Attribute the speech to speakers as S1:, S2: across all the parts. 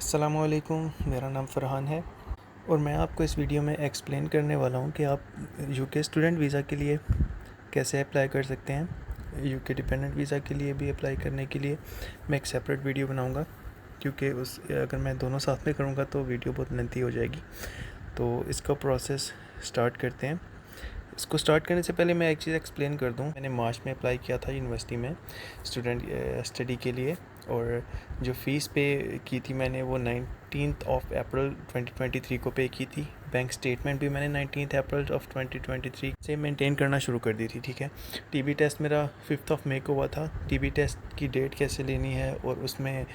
S1: अस्सलामुअलैकुम, मेरा नाम फ़रहान है और मैं आपको इस वीडियो में एक्सप्लेन करने वाला हूँ कि आप यूके स्टूडेंट वीज़ा के लिए कैसे अप्लाई कर सकते हैं। यूके डिपेंडेंट वीज़ा के लिए भी अप्लाई करने के लिए मैं एक सेपरेट वीडियो बनाऊँगा, क्योंकि अगर मैं दोनों साथ में करूँगा तो वीडियो बहुत लेंथी हो जाएगी। तो इसका प्रोसेस स्टार्ट करते हैं। इसको स्टार्ट करने से पहले मैं एक चीज़ एक्सप्लेन कर दूं। मैंने मार्च में अप्लाई किया था यूनिवर्सिटी में स्टूडेंट स्टडी के लिए, और जो फ़ीस पे की थी मैंने वो 19 अप्रैल 2023 को पे की थी। बैंक स्टेटमेंट भी मैंने 19 अप्रैल 2023 से मेंटेन करना शुरू कर दी थी। ठीक है, टीबी टेस्ट मेरा 5 मई को हुआ था। टीबी टेस्ट की डेट कैसे लेनी है और उसमें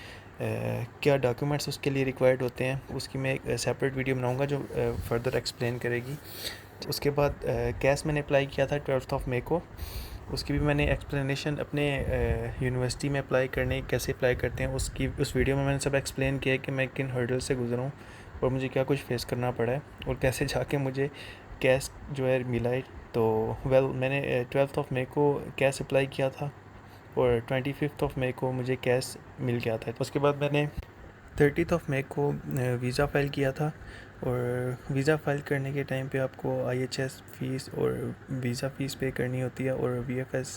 S1: क्या डॉक्यूमेंट्स उसके लिए रिक्वायर्ड होते हैं, उसकी मैं एक सेपरेट वीडियो बनाऊंगा जो फर्दर एक्सप्लेन करेगी। उसके बाद कैश मैंने अप्लाई किया था 12 मई को। उसकी भी मैंने एक्सप्लेनेशन अपने यूनिवर्सिटी में अप्लाई करने कैसे अप्लाई करते हैं उस वीडियो में मैंने सब एक्सप्लेन किया है कि मैं किन हर्डल से गुजरा हूँ और मुझे क्या कुछ फेस करना पड़ा है और कैसे जाके मुझे कैश जो है मिला है। तो मैंने 12 मई को कैश अप्लाई किया था और 25 मई को मुझे कैश मिल गया था। उसके बाद मैंने 30 मई को वीज़ा फ़ाइल किया था, और वीज़ा फ़ाइल करने के टाइम पे आपको IHS फ़ीस और वीज़ा फ़ीस पे करनी होती है, और VFS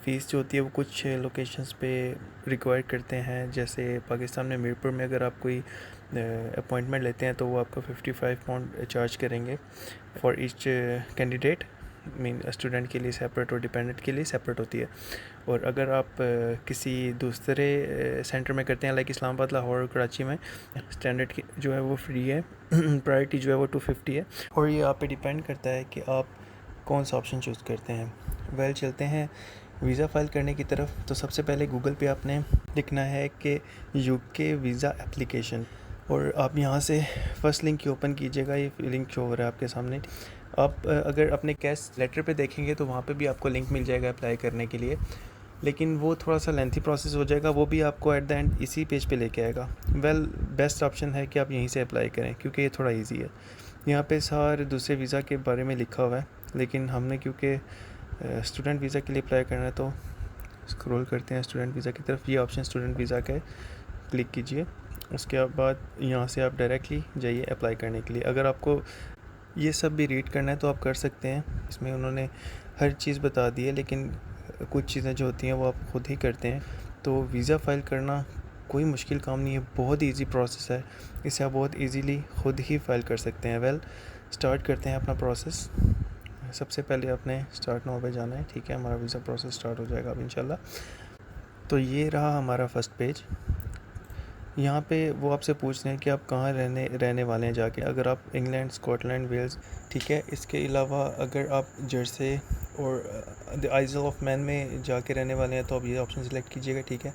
S1: फ़ीस जो होती है वो कुछ लोकेशंस पे रिक्वायर करते हैं। जैसे पाकिस्तान में मीरपुर में अगर आप कोई अपॉइंटमेंट लेते हैं तो वो आपको 55 पाउंड चार्ज करेंगे for each candidate. Mean student के लिए सेपरेट और डिपेंडेंट के लिए सेपरेट होती है। और अगर आप किसी दूसरे सेंटर में करते हैं, लाइक इस्लामाबाद, लाहौर और कराची में, स्टैंडर्ड की जो है वो फ्री है, प्रायोरिटी जो है वो 250 है। और ये आप पे डिपेंड करता है कि आप कौन सा ऑप्शन चूज़ करते हैं। चलते हैं वीज़ा फ़ाइल करने की तरफ। तो सबसे पहले गूगल पे आपने लिखना है कि यूके वीज़ा एप्लीकेशन, और आप यहाँ से फर्स्ट लिंक ओपन कीजिएगा। ये लिंक शो हो रहा है आपके सामने। आप अगर अपने कैश लेटर पे देखेंगे तो वहाँ पे भी आपको लिंक मिल जाएगा अप्लाई करने के लिए, लेकिन वो थोड़ा सा लेंथी प्रोसेस हो जाएगा। वो भी आपको एट द एंड इसी पेज पे लेके आएगा। बेस्ट ऑप्शन है कि आप यहीं से अप्लाई करें, क्योंकि ये थोड़ा इजी है। यहाँ पे सारे दूसरे वीज़ा के बारे में लिखा हुआ है, लेकिन हमने क्योंकि स्टूडेंट वीज़ा के लिए अप्लाई करना है तो स्क्रॉल करते हैं स्टूडेंट वीज़ा की तरफ। ये ऑप्शन स्टूडेंट वीज़ा का है, क्लिक कीजिए। उसके बाद यहाँ से आप डायरेक्टली जाइए अप्लाई करने के लिए। अगर आपको ये सब भी रीड करना है तो आप कर सकते हैं, इसमें उन्होंने हर चीज़ बता दी है, लेकिन कुछ चीज़ें जो होती हैं वो आप ख़ुद ही करते हैं। तो वीज़ा फ़ाइल करना कोई मुश्किल काम नहीं है, बहुत ही ईजी प्रोसेस है। इसे आप बहुत इजीली ख़ुद ही फ़ाइल कर सकते हैं। स्टार्ट करते हैं अपना प्रोसेस। सबसे पहले आपने स्टार्ट नाउ पे जाना है। ठीक है, हमारा वीज़ा प्रोसेस स्टार्ट हो जाएगा अब इंशाल्लाह। तो ये रहा हमारा फ़र्स्ट पेज। यहाँ पे वो आपसे पूछ रहे हैं कि आप कहाँ रहने वाले हैं जाके। अगर आप इंग्लैंड, स्कॉटलैंड, वेल्स, ठीक है। इसके अलावा अगर आप जर्सी और द आइज़ल ऑफ मैन में जाके रहने वाले हैं तो आप ये ऑप्शन सेलेक्ट कीजिएगा। ठीक है,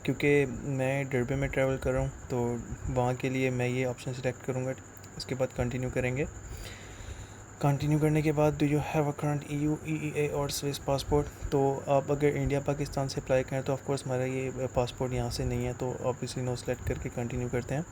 S1: क्योंकि मैं डर्बे में ट्रैवल कर रहा हूँ तो वहाँ के लिए मैं ये ऑप्शन सेलेक्ट करूँगा। उसके बाद कंटिन्यू करेंगे। कंटिन्यू करने के बाद do you have a current EU, EEA और स्विस पासपोर्ट। तो आप अगर इंडिया पाकिस्तान से अप्लाई करें तो ऑफकोर्स हमारा ये पासपोर्ट यहाँ से नहीं है, तो आप इसे नो सेलेक्ट करके कंटिन्यू करते हैं।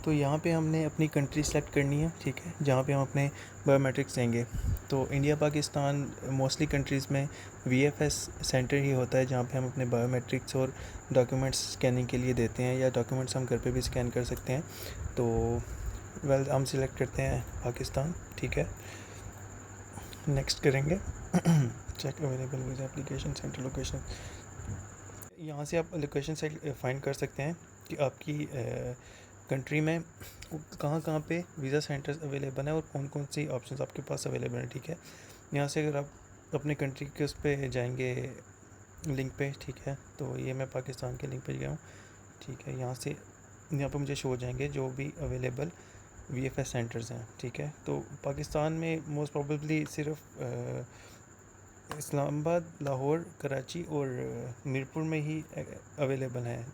S1: तो यहाँ पे हमने अपनी कंट्री सेलेक्ट करनी है। ठीक है, जहाँ पे हम अपने बायोमेट्रिक्स देंगे। तो इंडिया पाकिस्तान मोस्टली कंट्रीज़ में VFS सेंटर ही होता है जहाँ पे हम अपने बायोमेट्रिक्स और डॉक्यूमेंट्स स्कैनिंग के लिए देते हैं, या डॉक्यूमेंट्स हम घर पे भी स्कैन कर सकते हैं। तो हम सिलेक्ट करते हैं पाकिस्तान। ठीक है, नेक्स्ट करेंगे। Check available visa application centre location. यहाँ से आप लोकेशन से फाइंड कर सकते हैं कि आपकी कंट्री में कहाँ कहाँ पे वीज़ा सेंटर्स अवेलेबल हैं और कौन कौन सी ऑप्शंस आपके पास अवेलेबल हैं। ठीक है, यहाँ से अगर आप अपने कंट्री के उस पर जाएंगे लिंक पे, ठीक है, तो ये मैं पाकिस्तान के लिंक पे गया हूँ। ठीक है, यहाँ पे मुझे शो हो जाएंगे जो भी अवेलेबल VFS सेंटर्स हैं। ठीक है, तो पाकिस्तान में मोस्ट प्रोबेबली सिर्फ इस्लामाबाद, लाहौर, कराची और मीरपुर में ही अवेलेबल हैं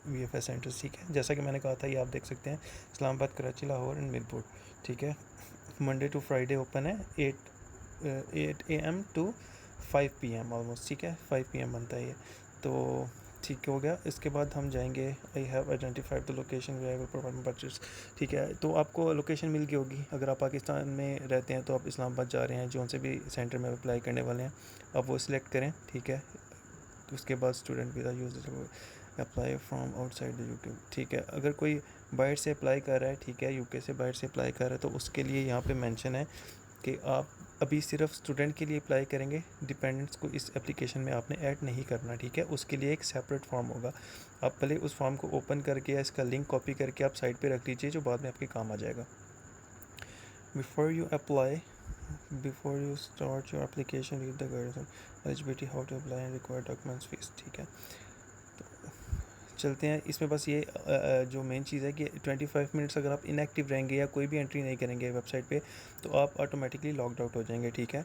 S1: VFS सेंटर्स। ठीक है, जैसा कि मैंने कहा था, ये आप देख सकते हैं इस्लामाबाद, कराची, लाहौर एंड मीरपुर। ठीक है, मंडे टू फ्राइडे ओपन है 8 AM टू 5 PM ऑलमोस्ट। ठीक है, 5 PM बनता है ये। तो ठीक हो गया। इसके बाद हम जाएंगे I have identified the location way I will provide my purchase. ठीक है, तो आपको लोकेशन मिल गई होगी। अगर आप पाकिस्तान में रहते हैं तो आप इस्लामाबाद जा रहे हैं, जो से भी सेंटर में अप्लाई करने वाले हैं, आप वो सिलेक्ट करें। ठीक है, उसके बाद student visa use apply from outside the UK. ठीक है, अगर कोई बाहर से अप्लाई कर रहा है, ठीक है, यूके से बाहर से अप्लाई कर रहा है, तो उसके लिए यहाँ पे मेंशन है कि आप अभी सिर्फ स्टूडेंट के लिए अप्लाई करेंगे, डिपेंडेंट्स को इस एप्लीकेशन में आपने ऐड नहीं करना। ठीक है, उसके लिए एक सेपरेट फॉर्म होगा, आप पहले उस फॉर्म को ओपन करके या इसका लिंक कॉपी करके आप साइड पे रख लीजिए, जो बाद में आपके काम आ जाएगा। Before you apply, before you start your application with the guidance eligibility, how to apply and required documents, fees. ठीक है, चलते हैं। इसमें बस ये जो मेन चीज़ है कि 25 मिनट्स अगर आप इनएक्टिव रहेंगे या कोई भी एंट्री नहीं करेंगे वेबसाइट पे, तो आप ऑटोमेटिकली लॉग्ड आउट हो जाएंगे। ठीक है,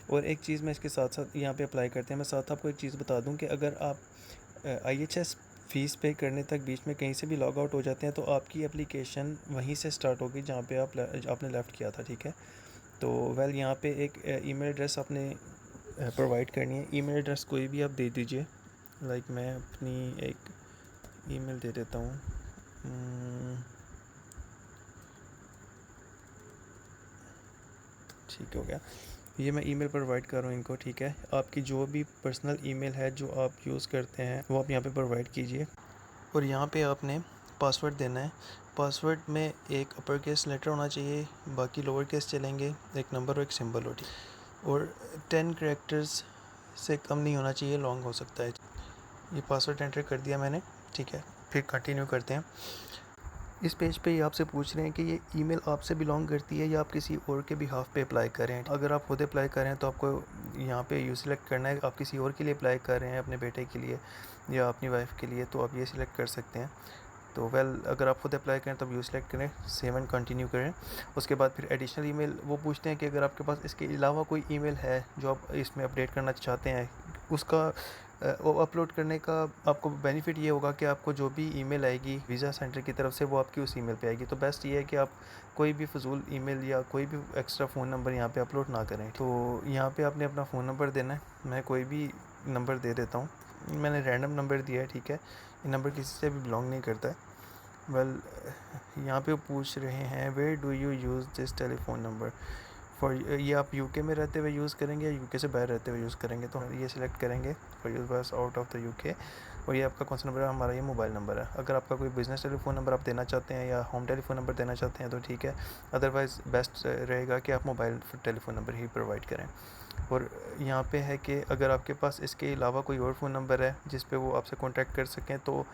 S1: और एक चीज़ मैं इसके साथ साथ यहाँ पे अप्लाई करते हैं, मैं साथ आपको एक चीज़ बता दूँ कि अगर आप IHS फ़ीस पे करने तक बीच में कहीं से भी लॉग आउट हो जाते हैं, तो आपकी एप्लीकेशन वहीं से स्टार्ट होगी जहाँ पे आपने लेफ़्ट किया था। ठीक है, तो वेल यहाँ पे एक ईमेल एड्रेस आपने प्रोवाइड करनी है। ईमेल एड्रेस कोई भी आप दे दीजिए, लाइक मैं अपनी एक ईमेल दे देता हूँ। ठीक हो गया, ये मैं ईमेल प्रोवाइड कर रहा हूँ इनको। ठीक है, आपकी जो भी पर्सनल ईमेल है जो आप यूज़ करते हैं वो आप यहाँ पे प्रोवाइड कीजिए, और यहाँ पे आपने पासवर्ड देना है। पासवर्ड में एक अपर केस लेटर होना चाहिए, बाकी लोअर केस चलेंगे, एक नंबर और एक सिंबल हो, ठीक, और 10 कैरेक्टर्स से कम नहीं होना चाहिए, लॉन्ग हो सकता है। ये पासवर्ड एंटर कर दिया मैंने। ठीक है, फिर कंटिन्यू करते हैं। इस पेज पे ये आपसे पूछ रहे हैं कि ये ईमेल आपसे बिलोंग करती है या आप किसी और के बिहाफ पे अप्लाई कर रहे हैं। अगर आप खुद अप्लाई कर रहे हैं तो आपको यहाँ पे यू सिलेक्ट करना है। आप किसी और के लिए अप्लाई कर रहे हैं, अपने बेटे के लिए या अपनी वाइफ के लिए, तो आप ये सिलेक्ट कर सकते हैं। तो वेल अगर आप खुद अप्लाई करें तो यू सिलेक्ट करें, सेव एंड कंटिन्यू करें। उसके बाद फिर एडिशनल ईमेल वो पूछते हैं कि अगर आपके पास इसके अलावा कोई ईमेल है जो आप इसमें अपडेट करना चाहते हैं, उसका वो अपलोड करने का आपको बेनिफिट ये होगा कि आपको जो भी ईमेल आएगी वीज़ा सेंटर की तरफ से वो आपकी उस ईमेल पे आएगी। तो बेस्ट ये है कि आप कोई भी फजूल ईमेल या कोई भी एक्स्ट्रा फ़ोन नंबर यहाँ पे अपलोड ना करें। तो यहाँ पे आपने अपना फ़ोन नंबर देना है, मैं कोई भी नंबर दे देता हूँ, मैंने रैंडम नंबर दिया है। ठीक है, ये नंबर किसी से भी बिलोंग नहीं करता है। वेल यहाँ पे पूछ रहे हैं where do you use this telephone number for, ये आप यूके में रहते हुए यूज़ करेंगे या यूके से बाहर रहते हुए यूज़ करेंगे, तो ये सिलेक्ट करेंगे फॉर यूज़ बस आउट ऑफ द यूके। और ये आपका कौन सा नंबर है, हमारा ये मोबाइल नंबर है। अगर आपका कोई बिज़नेस टेलीफोन नंबर आप देना चाहते हैं या होम टेलीफोन नंबर देना चाहते हैं तो ठीक है, अदरवाइज़ बेस्ट रहेगा कि आप मोबाइल टेलीफोन नंबर ही प्रोवाइड करें। और यहाँ पे है कि अगर आपके पास इसके अलावा कोई और फ़ोन नंबर है जिस पे वो आपसे कॉन्टैक्ट कर सकें तो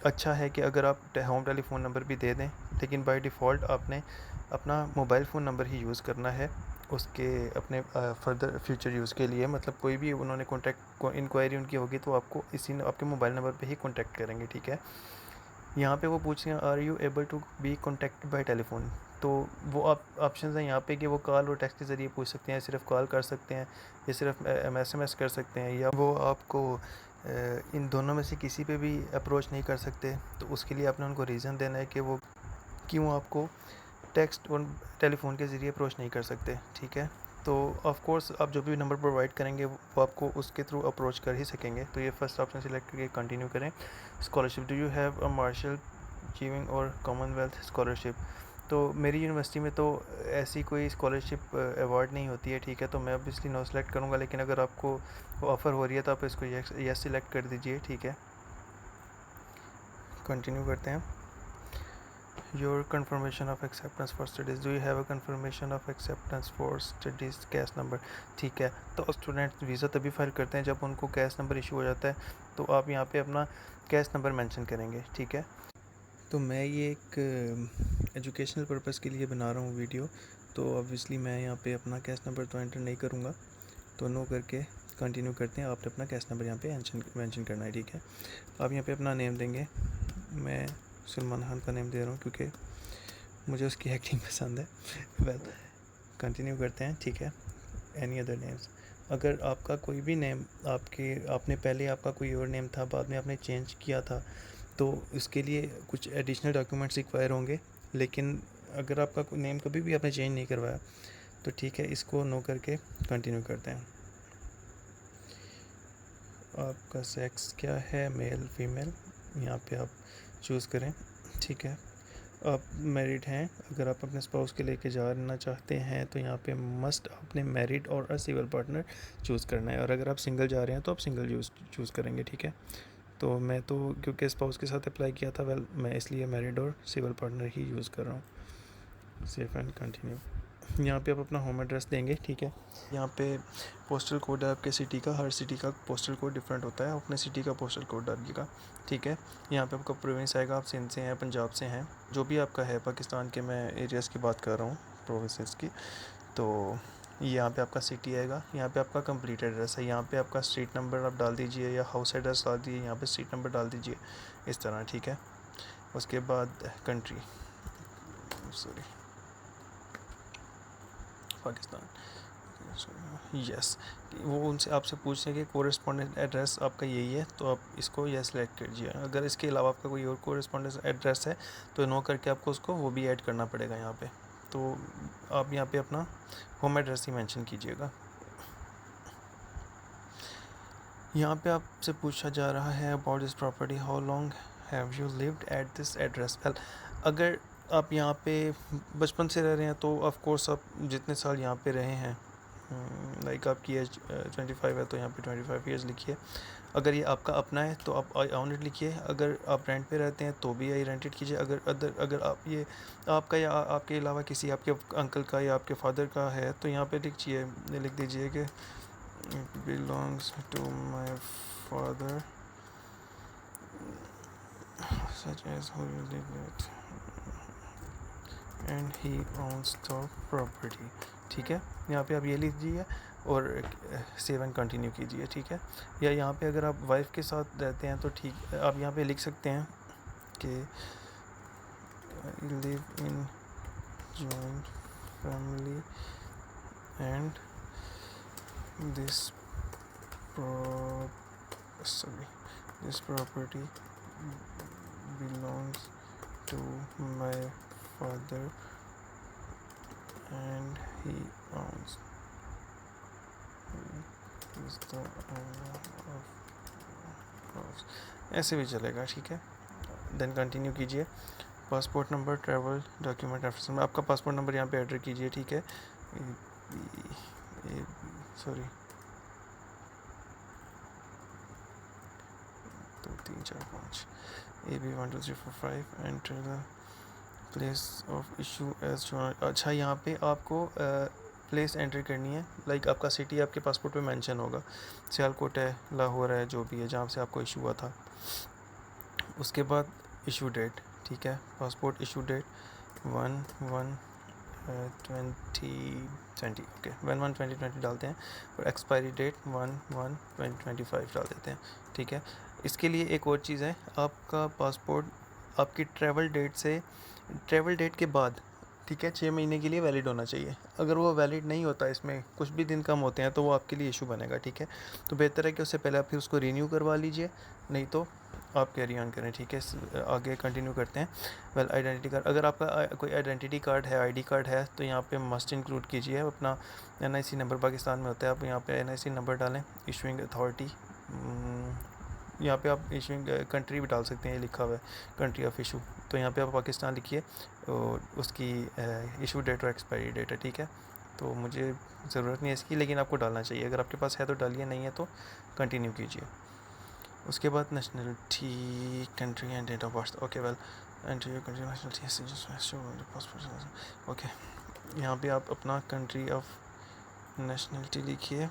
S1: अच्छा है कि अगर आप होम टेलीफोन नंबर भी दे दें, लेकिन बाय डिफ़ॉल्ट आपने अपना मोबाइल फ़ोन नंबर ही यूज़ करना है उसके अपने फर्दर फ्यूचर यूज़ के लिए। मतलब कोई भी उन्होंने कॉन्टैक्ट इंक्वायरी उनकी होगी तो आपको इसी आपके मोबाइल नंबर पे ही कॉन्टैक्ट करेंगे। ठीक है, यहाँ पे वो पूछ रहे हैं are you able to be contacted by telephone, तो वो आप ऑप्शन हैं यहाँ पे कि वो कॉल और टेक्स्ट के ज़रिए पूछ सकते हैं, सिर्फ कॉल कर सकते हैं या सिर्फ SMS कर सकते हैं, या वो आपको इन दोनों में से किसी पे भी अप्रोच नहीं कर सकते। तो उसके लिए आपने उनको रीज़न देना है कि वो क्यों आपको टेक्स्ट और टेलीफोन के ज़रिए अप्रोच नहीं कर सकते। ठीक है, तो ऑफ कोर्स आप जो भी नंबर प्रोवाइड करेंगे वो आपको उसके थ्रू अप्रोच कर ही सकेंगे। तो ये फर्स्ट ऑप्शन सिलेक्ट करके कंटिन्यू करें। Scholarship, do you have a Marshall Chevening or Commonwealth scholarship, तो मेरी यूनिवर्सिटी में तो ऐसी कोई स्कॉलरशिप अवार्ड नहीं होती है। ठीक है, तो मैं ऑब्वियसली नो सेलेक्ट करूँगा, लेकिन अगर आपको ऑफ़र हो रही है तो आप इसको यस सिलेक्ट कर दीजिए। ठीक है, कंटिन्यू करते हैं। Your confirmation of acceptance for studies, do you have a confirmation of acceptance for studies cash number. ठीक है, तो स्टूडेंट वीज़ा तभी फाइल करते हैं जब उनको कैश नंबर इशू हो जाता है, तो आप यहाँ पे अपना कैश नंबर मेंशन करेंगे। ठीक है, तो मैं ये एक एजुकेशनल पर्पज़ के लिए बना रहा हूँ वीडियो, तो ऑब्वियसली मैं यहाँ पे अपना कैश नंबर तो एंटर नहीं करूँगा, तो नो करके कंटिन्यू करते हैं। आपने अपना कैश नंबर यहाँ पे मेंशन करना है। ठीक है, आप यहाँ पे अपना नेम देंगे, मैं सलमान खान का नेम दे रहा हूँ क्योंकि मुझे उसकी एक्टिंग पसंद है। वेल कंटिन्यू करते हैं। ठीक है, एनी अदर नेम्स, अगर आपका कोई भी नेम आपने पहले आपका कोई और नेम था, बाद में आपने चेंज किया था, तो इसके लिए कुछ एडिशनल डॉक्यूमेंट्स रिक्वायर होंगे। लेकिन अगर आपका कोई नेम कभी भी आपने चेंज नहीं करवाया तो ठीक है, इसको नो करके कंटिन्यू करते हैं। आपका सेक्स क्या है, मेल फीमेल, यहाँ पे आप चूज़ करें। ठीक है, आप मैरिड हैं, अगर आप अपने स्पाउस के लेके जाना चाहते हैं तो यहाँ पे मस्ट आपने मैरिड और सिविल पार्टनर चूज़ करना है, और अगर आप सिंगल जा रहे हैं तो आप सिंगल चूज़ करेंगे, ठीक है। तो मैं तो क्योंकि स्पाउस के साथ अप्लाई किया था, वेल मैं इसलिए मैरिड और सिविल पार्टनर ही यूज़ कर रहा हूँ। Save and continue. यहाँ पे आप अपना होम एड्रेस देंगे, ठीक है। यहाँ पे पोस्टल कोड है आपके सिटी का, हर सिटी का पोस्टल कोड डिफरेंट होता है, अपने सिटी का पोस्टल कोड डालिएगा, ठीक है। यहाँ पे आपका प्रोविंस आएगा, आप सिंध से हैं, पंजाब से हैं, जो भी आपका है, पाकिस्तान के मैं एरियाज़ की बात कर रहा हूँ, प्रोविंसेस की। तो यहाँ पे आपका सिटी आएगा, यहाँ पे आपका कंप्लीट एड्रेस है, यहाँ पे आपका स्ट्रीट नंबर आप डाल दीजिए या हाउस एड्रेस डाल दीजिए, यहाँ पे स्ट्रीट नंबर डाल दीजिए, इस तरह, ठीक है। उसके बाद कंट्री, सॉरी, पाकिस्तान, यस। वो उनसे आपसे पूछते हैं कि कोरेस्पॉन्डेंट एड्रेस आपका यही है, तो आप इसको यस सेलेक्ट कीजिए। अगर इसके अलावा आपका कोई और कोरेस्पॉन्डेंट एड्रेस है तो नो करके आपको उसको वो भी ऐड करना पड़ेगा यहाँ पे। तो आप यहाँ पे अपना होम एड्रेस ही मेंशन कीजिएगा। यहाँ पे आपसे पूछा जा रहा है about this property, how long have you lived at this address. Well, अगर आप यहाँ पे बचपन से रह रहे हैं तो ऑफ कोर्स आप जितने साल यहाँ पे रहे हैं, लाइक आपकी एज 25 है तो यहाँ पे 25 ईयर्स लिखिए। अगर ये आपका अपना है तो आप आई ऑन इट लिखिए, अगर आप रेंट पे रहते हैं तो भी आई रेंटेड कीजिए। अगर आप ये आपका या आपके अलावा किसी आपके अंकल का या आपके फादर का है तो यहाँ पे लिख दीजिए कि belongs to my father, such as who you live with, and he owns the property, ठीक है। यहाँ पे आप ये लिख दीजिए और सेव एंड कंटिन्यू कीजिए, ठीक है। या यहाँ पे अगर आप वाइफ के साथ रहते हैं तो ठीक, आप यहाँ पे लिख सकते हैं कि live in joint family and this property belongs to my father and he owns is the owner of house। ऐसे भी चलेगा, ठीक है। देन कंटिन्यू कीजिए। Passport number, travel document reference में आपका पासपोर्ट नंबर यहाँ पे एंटर कीजिए, ठीक है। Sorry, 2 3 4 5 AB 1 2 3 4 5 enter the place of issue as. अच्छा, यहाँ पे आपको प्लेस एंटर करनी है, लाइक आपका सिटी आपके पासपोर्ट पे मेंशन होगा, सियालकोट है, लाहौर है, जो भी है जहाँ से आपको इशू हुआ था। उसके बाद इशू डेट, ठीक है। पासपोर्ट इशू डेट 1/1/2020, ओके, 1/1/2020 डालते हैं और एक्सपायरी डेट 1/1/2025 डाल देते हैं, ठीक है। इसके लिए एक और चीज़ है, आपका पासपोर्ट आपकी ट्रैवल डेट के बाद, ठीक है, 6 महीने के लिए वैलिड होना चाहिए। अगर वो वैलिड नहीं होता, इसमें कुछ भी दिन कम होते हैं, तो वो आपके लिए इशू बनेगा, ठीक है। तो बेहतर है कि उससे पहले आप फिर उसको रीन्यू करवा लीजिए, नहीं तो आप कैरी ऑन करें, ठीक है। आगे कंटिन्यू करते हैं। वेल, आइडेंटिटी कार्ड, अगर आपका कोई आइडेंटिटी कार्ड है, आईडी कार्ड है, तो यहाँ पे मस्ट इंक्लूड कीजिए अपना NIC नंबर, पाकिस्तान में होता है, आप यहाँ पे NIC नंबर डालें। इशूइंग अथॉरिटी, यहाँ पे आप इशूइंग कंट्री भी डाल सकते हैं, ये लिखा हुआ है कंट्री ऑफ इशू, तो यहाँ पे आप पाकिस्तान लिखिए और उसकी इशू डेट और एक्सपायरी डेट है, ठीक है। तो मुझे ज़रूरत नहीं है इसकी, लेकिन आपको डालना चाहिए, अगर आपके पास है तो डालिए, नहीं है तो कंटिन्यू कीजिए। उसके बाद nationality, country and date of birth, okay. Well, entry your country nationality, passport, okay. यहाँ पे आप अपना कंट्री ऑफ नेशनलिटी लिखिए,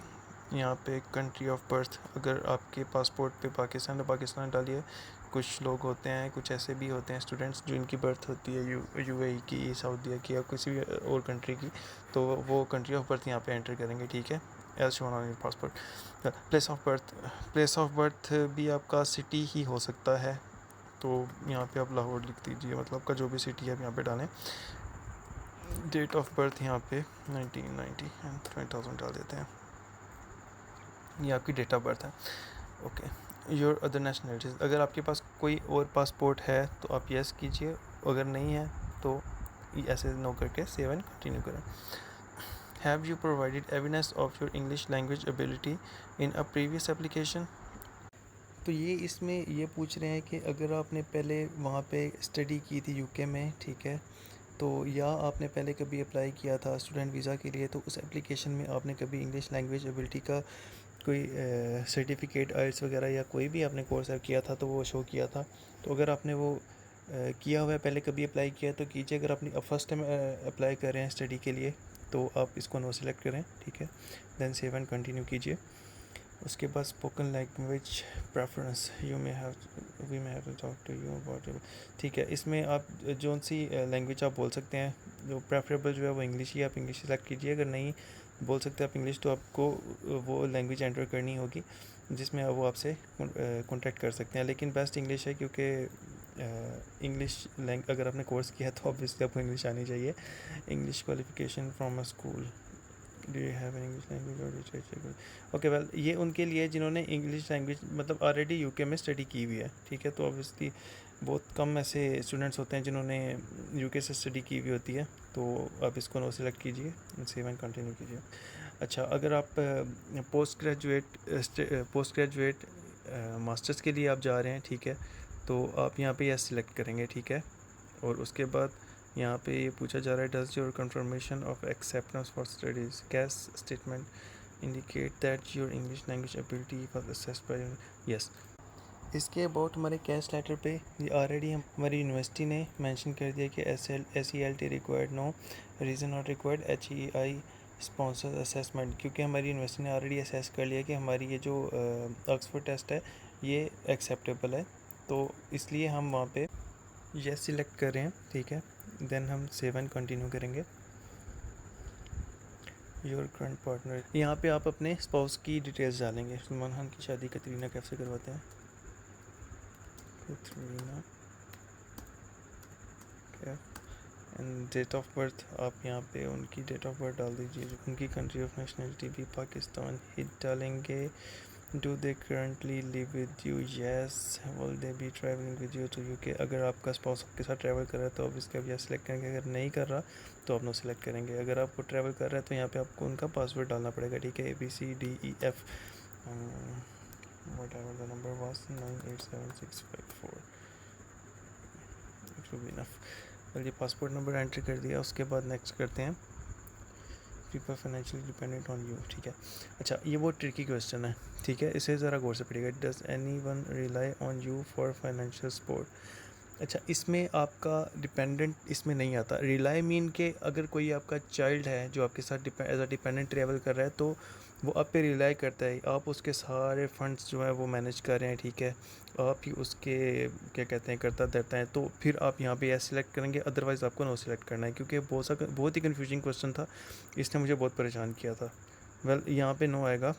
S1: यहाँ पे कंट्री ऑफ बर्थ, अगर आपके पासपोर्ट पे पाकिस्तान तो पाकिस्तान डालिए। कुछ लोग होते हैं, कुछ ऐसे भी होते हैं स्टूडेंट्स जिनकी बर्थ होती है UAE की, सऊदीया की या किसी भी और कंट्री की, तो वो कंट्री ऑफ बर्थ यहाँ पे एंटर करेंगे, ठीक है, as shown on your passport. Place of birth भी आपका सिटी ही हो सकता है, तो यहाँ पे आप लाहौर लिख दीजिए, मतलब आपका जो भी सिटी है आप यहाँ पे डालें। डेट ऑफ बर्थ यहाँ पे 1990 एंड 2000 डाल देते हैं, ये आपकी डेट ऑफ बर्थ है, ओके। योर अदर नेशनलिटीज़, अगर आपके पास कोई और पासपोर्ट है तो आप यस कीजिए, अगर नहीं है तो ऐसे नो करके सेव एंड कंटिन्यू करें। Have you provided evidence of your English language ability in a previous application. तो ये इसमें ये पूछ रहे हैं कि अगर आपने पहले वहाँ पे स्टडी की थी यूके में, ठीक है, तो या आपने पहले कभी अप्लाई किया था स्टूडेंट वीज़ा के लिए, तो उस एप्लीकेशन में आपने कभी इंग्लिश लैंग्वेज एबिलिटी का कोई सर्टिफिकेट आइल्स वगैरह या कोई भी आपने कोर्स किया था तो वो शो किया था। तो अगर आपने वो किया हुआ है, पहले कभी अप्लाई किया तो कीजिए। अगर आपने फर्स्ट टाइम अप्लाई कर रहे हैं स्टडी के लिए तो आप इसको नो सेलेक्ट करें, ठीक है, देन सेव एंड कंटिन्यू कीजिए। उसके बाद spoken language preference we may have to talk to you about it, ठीक है। इसमें आप जोन सी लैंग्वेज आप बोल सकते हैं, जो प्रेफरेबल जो है वो इंग्लिश ही, आप इंग्लिश सेलेक्ट कीजिए। अगर नहीं बोल सकते आप इंग्लिश तो आपको वो लैंग्वेज एंटर करनी होगी जिसमें वो आपसे कॉन्टैक्ट कर सकते हैं। लेकिन बेस्ट इंग्लिश है, क्योंकि इंग्लिश अगर आपने कोर्स किया है तो ऑब्वियसली आपको इंग्लिश आनी चाहिए। English qualification from a school, do you have an English language और लिटरेचर, ओके वेल, ये उनके लिए जिन्होंने इंग्लिश लैंग्वेज मतलब ऑलरेडी यूके में स्टडी की हुई है, ठीक है। तो ऑब्वियसली बहुत कम ऐसे स्टूडेंट्स होते हैं जिन्होंने यूके से स्टडी की हुई होती है, तो आप इसको नो सेलेक्ट कीजिए, सेव एंड कंटिन्यू कीजिए। अच्छा, अगर आप पोस्ट ग्रेजुएट मास्टर्स के लिए आप जा रहे हैं, ठीक है, तो आप यहाँ पे यस सिलेक्ट करेंगे, ठीक है। और उसके बाद यहाँ पे ये पूछा जा रहा है, does your confirmation of acceptance for studies CAS statement indicate that your English language ability was assessed by, yes. इसके अबाउट हमारे कैश लेटर पे ये ऑलरेडी हमारी यूनिवर्सिटी ने मेंशन कर दिया कि SELT required, no reason not required, HEI sponsor assessment, क्योंकि हमारी यूनिवर्सिटी ने ऑलरेडी असेस कर लिया कि हमारी ये जो ऑक्सफोर्ड टेस्ट है ये एक्सेप्टेबल है, तो इसलिए हम वहाँ पे यस सिलेक्ट कर रहे हैं, ठीक है। देन हम सेव एंड कंटिन्यू करेंगे। योर करंट पार्टनर, यहाँ पे आप अपने स्पाउस की डिटेल्स डालेंगे। सलमान खान की शादी कतरीना कैफ से करवाते हैं, Katrina Kaif. And date of birth आप यहाँ पे उनकी डेट ऑफ बर्थ डाल दीजिए। उनकी कंट्री ऑफ नेशनलिटी भी पाकिस्तान ही डालेंगे। Do they currently live with you, yes. Will they be travelling with you to UK, अगर आपका स्पाउस आपके साथ ट्रैवल कर रहा है तो आप इसका भी सिलेक्ट करेंगे। अगर नहीं कर रहा तो आप नो सिलेक्ट करेंगे। अगर आपको ट्रैवल कर रहा है तो यहाँ पे आपको उनका पासवर्ड डालना पड़ेगा, ठीक है, ABCDEF what ever the number was 987654, it will be enough. चलिए पासपोर्ट नंबर एंट्री कर दिया, उसके बाद नेक्स्ट करते हैं, people financially dependent on you, ठीक है। अच्छा, ये बहुत ट्रिकी क्वेश्चन है, ठीक है, इसे ज़रा गौर से पढ़िएगा। Does any one rely on you for financial support, अच्छा, इसमें आपका डिपेंडेंट इसमें नहीं आता। रिलाई मीन के अगर कोई आपका चाइल्ड है जो आपके साथ एज अ डिपेंडेंट ट्रैवल कर रहा है तो वो आप पे रिलाई करता है, आप उसके सारे फंड्स जो है वो मैनेज कर रहे हैं, ठीक है, आप ही उसके क्या कहते हैं करता धरता है, तो फिर आप यहाँ पे यस सिलेक्ट करेंगे, अदरवाइज़ आपको नो सिलेक्ट करना है, क्योंकि बहुत ही कन्फ्यूजिंग क्वेश्चन था, इसने मुझे बहुत परेशान किया था। वेल, यहाँ पे नो आएगा।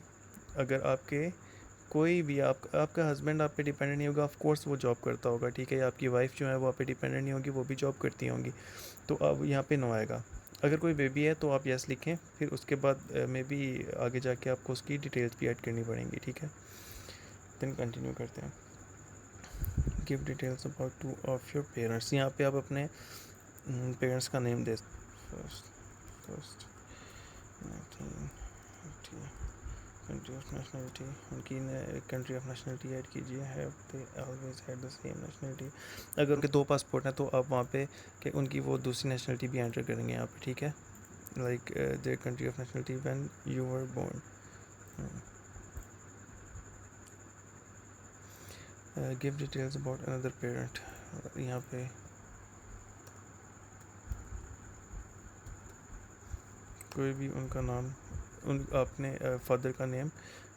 S1: अगर आपके कोई भी आपका हस्बैंड आप पे डिपेंडेंट नहीं होगा, ऑफ कोर्स वो जॉब करता होगा, ठीक है, या आपकी वाइफ जो है वो आप पे डिपेंडेंट नहीं होगी, वो भी जॉब करती होंगी, तो अब यहाँ पे नो आएगा। अगर कोई बेबी है तो आप यस लिखें, फिर उसके बाद मे बी आगे जाके आपको उसकी डिटेल्स भी ऐड करनी पड़ेंगी, ठीक है। देन कंटिन्यू करते हैं। Give details about two of your parents, यहाँ पे आप अपने पेरेंट्स का name they, first 1980, country of nationality, उनकी कंट्री ऑफ नेशनलिटी ऐड कीजिए। Have they always had the same nationality, अगर उनके 2 पासपोर्ट हैं तो आप वहाँ पे कि उनकी वो दूसरी नेशनलिटी भी एंटर करेंगे यहाँ पे, ठीक है। Like their country of nationality when you were born. Give details about another parent, यहाँ पे कोई भी उनका नाम, अपने फादर का नेम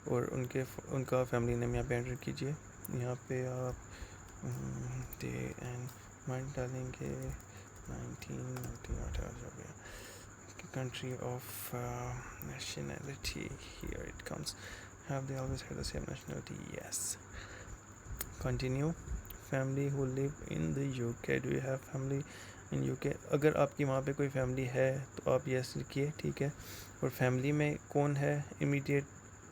S1: और उनका फैमिली नेम यहाँ पे एंटर कीजिए। यहाँ पे आप डे एंड मंथ डालेंगे, 1998 हो गया। Country of nationality, here it comes, have they always had the same nationality, yes. Continue. Family who live in the UK, do you have family in UK, अगर आपकी वहाँ पे कोई फैमिली है तो आप यस लिखिए, ठीक है। और फैमिली में कौन है, immediate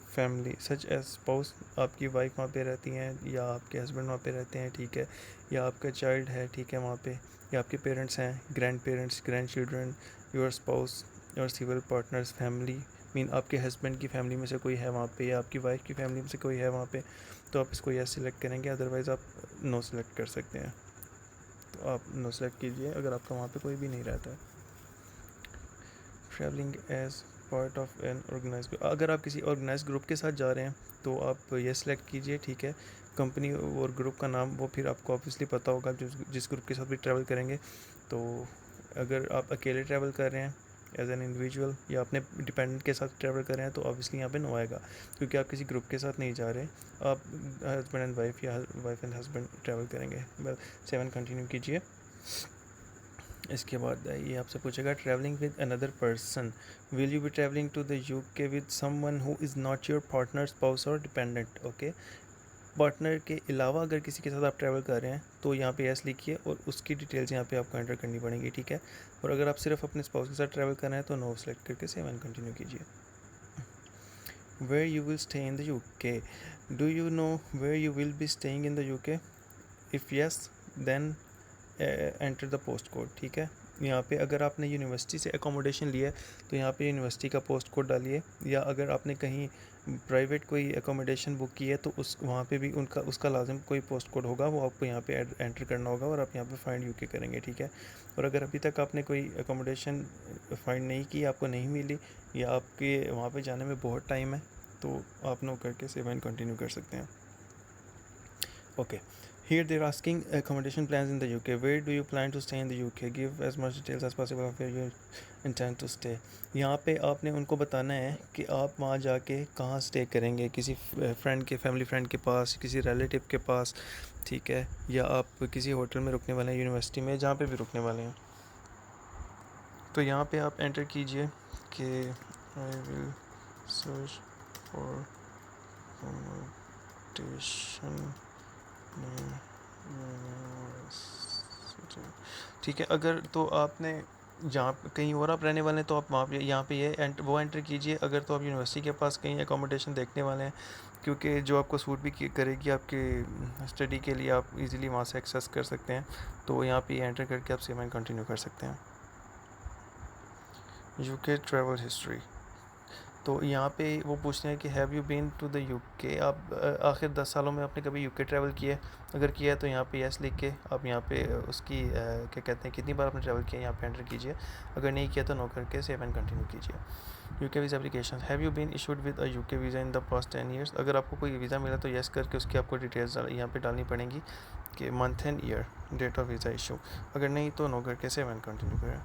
S1: family such as spouse, आपकी वाइफ वहाँ पे रहती हैं या आपके हस्बैंड वहाँ पे रहते हैं, ठीक है, या आपका चाइल्ड है, ठीक है, वहाँ पे, या आपके पेरेंट्स हैं, grandparents, grandchildren, your spouse, your civil partners. Family mean आपके हस्बैंड की फैमिली में से कोई है वहाँ पे, या आपकी वाइफ की फैमिली में से कोई है वहाँ पे, तो आप इसको यस सिलेक्ट करेंगे, अदरवाइज़ आप नो सिलेक्ट कर सकते हैं। तो आप नो सेलेक्ट कीजिए अगर आपका वहाँ पे कोई भी नहीं रहता है। Travelling as part of an organise group, अगर आप किसी ऑर्गेनाइज ग्रुप के साथ जा रहे हैं तो आप ये सिलेक्ट कीजिए, ठीक है। कंपनी और ग्रुप का नाम वो फिर आपको ऑब्वियसली पता होगा जिस ग्रुप के साथ भी ट्रैवल करेंगे। तो अगर आप अकेले ट्रैवल कर रहे हैं एज एन इंडिविजुअल या अपने डिपेंडेंट के साथ ट्रैवल कर रहे हैं तो ऑब्वियसली यहाँ पे नो आएगा, क्योंकि आप किसी ग्रुप के साथ नहीं जा रहे, आप हस्बैंड एंड वाइफ या वाइफ एंड हस्बैंड ट्रैवल करेंगे। 7 कंटिन्यू कीजिए। इसके बाद ये आपसे पूछेगा travelling with another person, will you be travelling to the UK with someone who is not your partner, spouse or dependent. Okay, partner के अलावा अगर किसी के साथ आप ट्रैवल कर रहे हैं तो यहाँ पे यस लिखिए और उसकी डिटेल्स यहाँ पे आपको एंटर करनी पड़ेंगी, ठीक है। और अगर आप सिर्फ अपने स्पाउस के साथ ट्रैवल कर रहे हैं तो नो सेलेक्ट करके 7 कंटिन्यू कीजिए। Where you will stay in the UK, do you know where you will be staying in the UK, if yes then enter the post code, ठीक है। यहाँ पे अगर आपने यूनिवर्सिटी से एकोमोडेशन लिया है तो यहाँ पे यूनिवर्सिटी का पोस्ट कोड डालिए, या अगर आपने कहीं प्राइवेट कोई एकोमोडेशन बुक की है तो उस वहाँ पे भी उसका लाजिम कोई पोस्ट कोड होगा, वो आपको यहाँ पे एंटर करना होगा और आप यहाँ पे फाइंड यूके करेंगे, ठीक है। और अगर अभी तक आपने कोई एकोमोडेशन फाइंड नहीं की, आपको नहीं मिली, या आपके वहाँ पर जाने में बहुत टाइम है, तो आप नो करके 7 कंटिन्यू कर सकते हैं। Okay, here they're asking accommodation plans in the UK. Where do you plan to stay in the UK? Give as much details as possible of where you intend to stay. यहाँ पे आपने उनको बताना है कि आप वहाँ जाके कहाँ स्टे करेंगे, किसी फ्रेंड के, फैमिली फ्रेंड के पास, किसी रिलेटिव के पास, ठीक है, या आप किसी होटल में रुकने वाले हैं, यूनिवर्सिटी में, जहाँ पे भी रुकने वाले हैं। तो यहाँ पे आप एंटर कीजिए कि I will search for accommodation, ठीक है। अगर तो आपने जहाँ कहीं और आप रहने वाले हैं तो आप वहाँ पे यहाँ पे ये वो एंटर कीजिए। अगर तो आप यूनिवर्सिटी के पास कहीं एकोमोडेशन देखने वाले हैं, क्योंकि जो आपको सूट भी करेगी आपके स्टडी के लिए, आप इजीली वहाँ से एक्सेस कर सकते हैं, तो यहाँ पे एंटर करके आप 7 कंटिन्यू कर सकते हैं। यूके ट्रैवल हिस्ट्री, तो यहाँ पे वो पूछते हैं कि have you been to the UK, आप आखिर 10 सालों में आपने कभी यूके ट्रैवल किया है, अगर किया है तो यहाँ पे यस लिख के आप यहाँ पे उसकी क्या कहते हैं कितनी बार आपने ट्रैवल किया यहाँ पे एंटर कीजिए, अगर नहीं किया तो नो करके 7 कंटिन्यू कीजिए। UK visa application, have you been issued with a UK visa in the past 10 years, अगर आपको कोई वीज़ा मिला तो यस करके उसकी आपको डिटेल्स यहाँ पे डालनी पड़ेंगी कि month and year, date of visa issue, अगर नहीं तो नो करके 7 कंटिन्यू करें।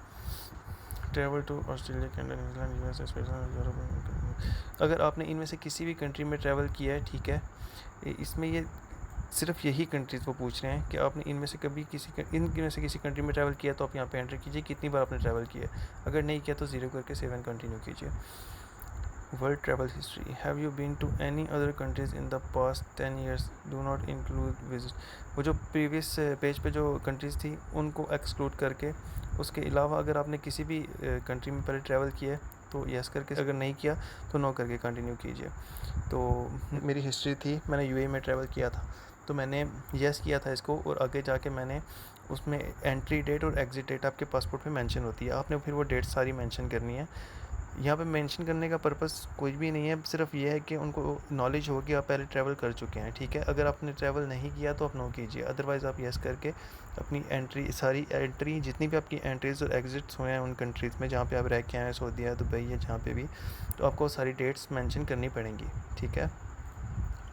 S1: Travel to Australia, Canada, New Zealand, US, Europe, अगर आपने इनमें से किसी भी कंट्री में ट्रैवल किया है, ठीक है, इसमें ये सिर्फ यही कंट्रीज़ वो पूछ रहे हैं कि आपने इनमें से कभी इनमें से किसी कंट्री में ट्रैवल किया, तो आप यहाँ पे एंटर कीजिए कितनी बार आपने ट्रैवल किया, अगर नहीं किया तो 0 करके 7 कंटिन्यू कीजिए। World travel history, have you been to any other countries in the past 10 years, do not include visit, वो जो प्रीवियस पेज पे जो कंट्रीज़ थी उनको एक्सक्लूड करके, उसके अलावा अगर आपने किसी भी कंट्री में पहले ट्रैवल किया है तो यस करके, अगर नहीं किया तो नो करके कंटिन्यू कीजिए। तो मेरी हिस्ट्री थी, मैंने यूएई में ट्रैवल किया था, तो मैंने यस किया था इसको, और आगे जाके मैंने उसमें एंट्री डेट और एग्ज़िट डेट आपके पासपोर्ट पे मेंशन होती है, आपने फिर वो डेट सारी मेंशन करनी है। यहाँ पे मेंशन करने का पर्पस कोई भी नहीं है, सिर्फ ये है कि उनको नॉलेज हो कि आप पहले ट्रैवल कर चुके हैं, ठीक है। अगर आपने ट्रैवल नहीं किया तो आप नो कीजिए, अदरवाइज़ आप यस करके अपनी एंट्री, सारी एंट्री जितनी भी आपकी एंट्रीज़ और एग्ज़िट्स हुए हैं उन कंट्रीज़ में जहाँ पे आप रह के आए हैं, सऊदी या दुबई या जहाँ पे भी, तो आपको सारी डेट्स मेंशन करनी पड़ेंगी, ठीक है।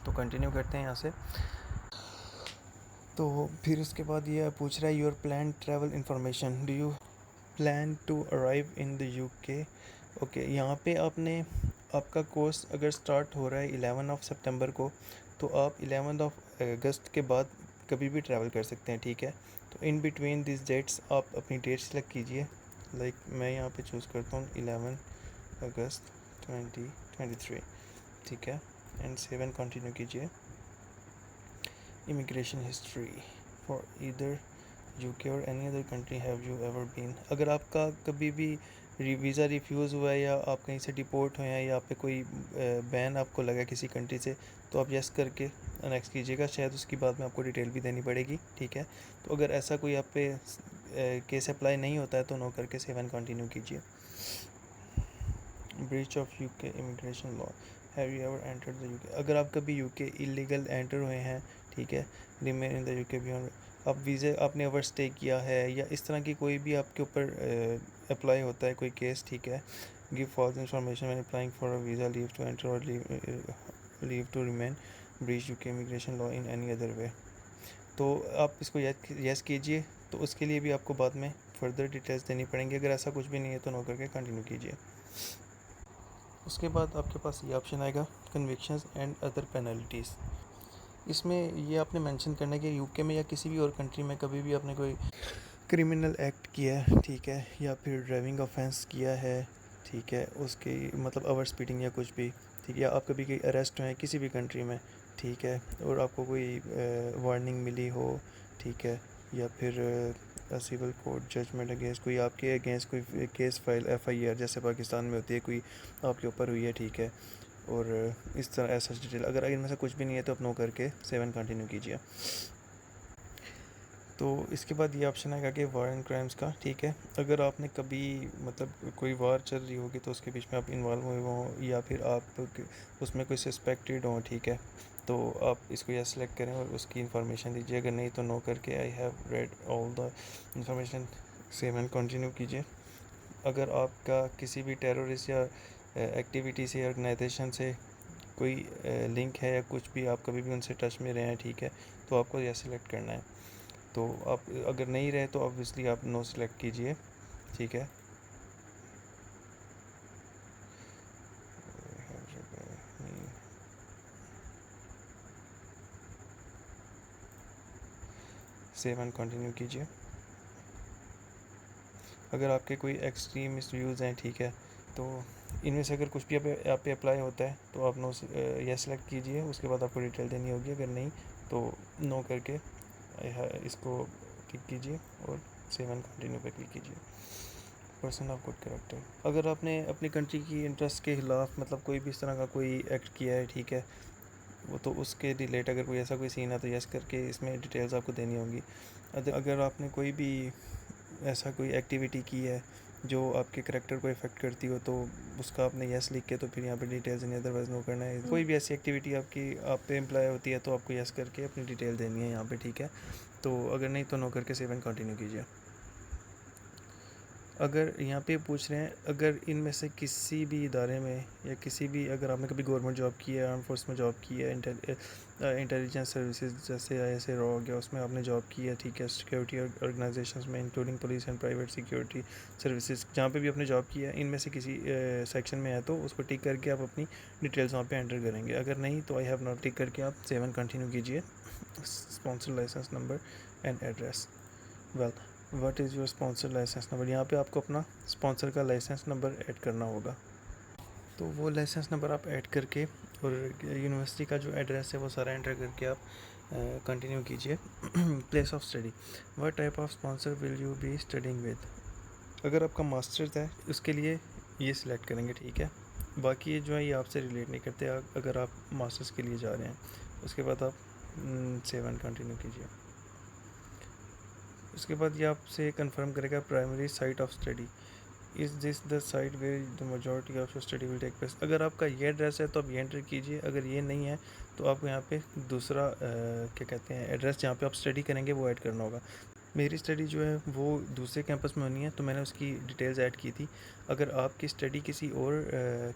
S1: तो कंटिन्यू करते हैं यहाँ से। तो फिर उसके बाद ये पूछ रहा है your plan travel information, do you plan to arrive in the UK. Okay, यहाँ पे आपने आपका कोर्स अगर स्टार्ट हो रहा है 11 सितंबर को, तो आप 11 अगस्त के बाद कभी भी ट्रैवल कर सकते हैं, ठीक है। तो इन बिटवीन दिस डेट्स आप अपनी डेट सेलेक्ट कीजिए, लाइक मैं यहाँ पे चूज़ करता हूँ 11 अगस्त 2023, ठीक है, एंड 7 कंटिन्यू कीजिए। Immigration history for either UK or any other country, have you ever been, अगर आपका कभी भी वीज़ा रिफ्यूज़ हुआ है या आप कहीं से डिपोर्ट हुए हैं या आप पे कोई बैन आपको लगा किसी कंट्री से, तो आप यस करके नेक्स्ट कीजिएगा, शायद उसकी बाद में आपको डिटेल भी देनी पड़ेगी, ठीक है। तो अगर ऐसा कोई आप पे केस अप्लाई नहीं होता है तो नो करके 7 कंटिन्यू कीजिए। Breach of UK immigration law, have you ever entered the UK, अगर आप कभी यूके इलीगल एंटर हुए हैं, ठीक है, remain in the UK beyond, आप वीज़े आपने ओवर स्टे किया है या इस तरह की कोई भी आपके ऊपर अप्लाई होता है कोई केस, ठीक है, give false information when applying for a visa, leave to enter or leave to remain, breach UK immigration law in any other way, तो आप इसको यस कीजिए। तो उसके लिए भी आपको बाद में फर्दर डिटेल्स देनी पड़ेंगी, अगर ऐसा कुछ भी नहीं है तो नो करके कंटिन्यू कीजिए। उसके बाद आपके पास ये ऑप्शन आएगा कन्विक्शंस एंड अदर पेनल्टीज़। इसमें ये आपने मेंशन करना है कि यूके में या किसी भी और कंट्री में कभी भी आपने कोई क्रिमिनल एक्ट किया है, ठीक है, या फिर ड्राइविंग ऑफेंस किया है, ठीक है, उसकी मतलब ओवर स्पीडिंग या कुछ भी, ठीक है, या आप कभी अरेस्ट हुए हैं किसी भी कंट्री में, ठीक है, और आपको कोई वार्निंग मिली हो, ठीक है, या फिर सिविल कोर्ट जजमेंट अगेंस्ट कोई आपके अगेंस्ट कोई केस फाइल एफआईआर जैसे पाकिस्तान में होती है कोई आपके ऊपर हुई है, ठीक है, और इस तरह ऐसा डिटेल अगर इनमें से कुछ भी नहीं है तो आप नो करके 7 कंटिन्यू कीजिए। तो इसके बाद ये ऑप्शन आएगा कि वार एंड क्राइम्स का, ठीक है, अगर आपने कभी मतलब कोई वार चल रही होगी तो उसके बीच में आप इन्वॉल्व हुए हों या फिर आप उसमें कोई सस्पेक्टेड हों, ठीक है, तो आप इसको यस सेलेक्ट करें और उसकी इन्फॉर्मेशन दीजिए, अगर नहीं तो नो करके I have read all the information 7 continue कीजिए। अगर आपका किसी भी टेररिस्ट या एक्टिविटी से ऑर्गेनाइजेशन से कोई लिंक है या कुछ भी आप कभी भी उनसे टच में रहे हैं, ठीक है, तो आपको यह सिलेक्ट करना है। तो आप अगर नहीं रहे तो ऑब्वियसली आप नो सिलेक्ट कीजिए, ठीक है। सेव एंड कंटिन्यू कीजिए। अगर आपके कोई एक्सट्रीमिस्ट व्यूज़ हैं, ठीक है, तो इनमें से अगर कुछ भी आप पे अप्लाई होता है तो आप नो यस सेलेक्ट कीजिए, उसके बाद आपको डिटेल देनी होगी, अगर नहीं तो नो करके इसको टिक कीजिए और सेव एंड कंटिन्यू पे क्लिक कीजिए। पर्सन ऑफ गुड कैरेक्टर, अगर आपने अपनी कंट्री की इंटरेस्ट के खिलाफ मतलब कोई भी इस तरह का कोई एक्ट किया है, ठीक है, वो तो उसके रिलेट अगर कोई ऐसा कोई सीन है तो यस करके इसमें डिटेल्स आपको देनी होंगी। अगर आपने कोई भी ऐसा कोई एक्टिविटी की है जो आपके करैक्टर को इफ़ेक्ट करती हो तो उसका आपने यस लिख के तो फिर यहाँ पे डिटेल्स नहीं, अदरवाइज नो करना है। कोई भी ऐसी एक्टिविटी आपकी आप पे एम्प्लॉय होती है तो आपको यस करके अपनी डिटेल देनी है यहाँ पे, ठीक है, तो अगर नहीं तो नो करके सेव एंड कंटिन्यू कीजिए। अगर यहाँ पे पूछ रहे हैं अगर इनमें से किसी भी इदारे में या किसी भी अगर आपने कभी गवर्नमेंट जॉब की है, आर्म फोर्स में जॉब की है, इंटेलिजेंस सर्विसेज जैसे ISA रॉ हो गया उसमें आपने जॉब की है, ठीक है, सिक्योरिटी ऑर्गेनाइजेशंस में including police and private security services जहाँ पे भी आपने जॉब की है, इनमें से किसी सेक्शन में है तो उसको टिक करके आप अपनी डिटेल्स वहाँ पे एंटर करेंगे। अगर नहीं तो आई हैव नॉट टिक करके आप 7 कंटिन्यू कीजिए। Sponsor licence number and address, well what is your sponsor licence number, यहाँ पे आपको अपना स्पॉन्सर का लाइसेंस नंबर ऐड करना होगा। तो वो लाइसेंस नंबर आप ऐड करके और यूनिवर्सिटी का जो एड्रेस है वो सारा एंटर करके आप कंटिन्यू कीजिए। Place of study, what type of sponsor will you be studying with, अगर आपका मास्टर्स है उसके लिए ये सिलेक्ट करेंगे, ठीक है, बाकी जो है ये आपसे रिलेट नहीं करते। अगर आप मास्टर्स के लिए जा रहे हैं उसके बाद आप 7 कंटिन्यू कीजिए। उसके बाद ये आपसे कंफर्म करेगा primary site of study, is this the site where the majority of your study will take place, अगर आपका ये एड्रेस है तो आप ये एंटर कीजिए, अगर ये नहीं है तो आपको यहाँ पे दूसरा क्या कहते हैं एड्रेस जहाँ पे आप स्टडी करेंगे वो ऐड करना होगा। मेरी स्टडी जो है वो दूसरे कैंपस में होनी है तो मैंने उसकी डिटेल्स ऐड की थी। अगर आपकी स्टडी किसी और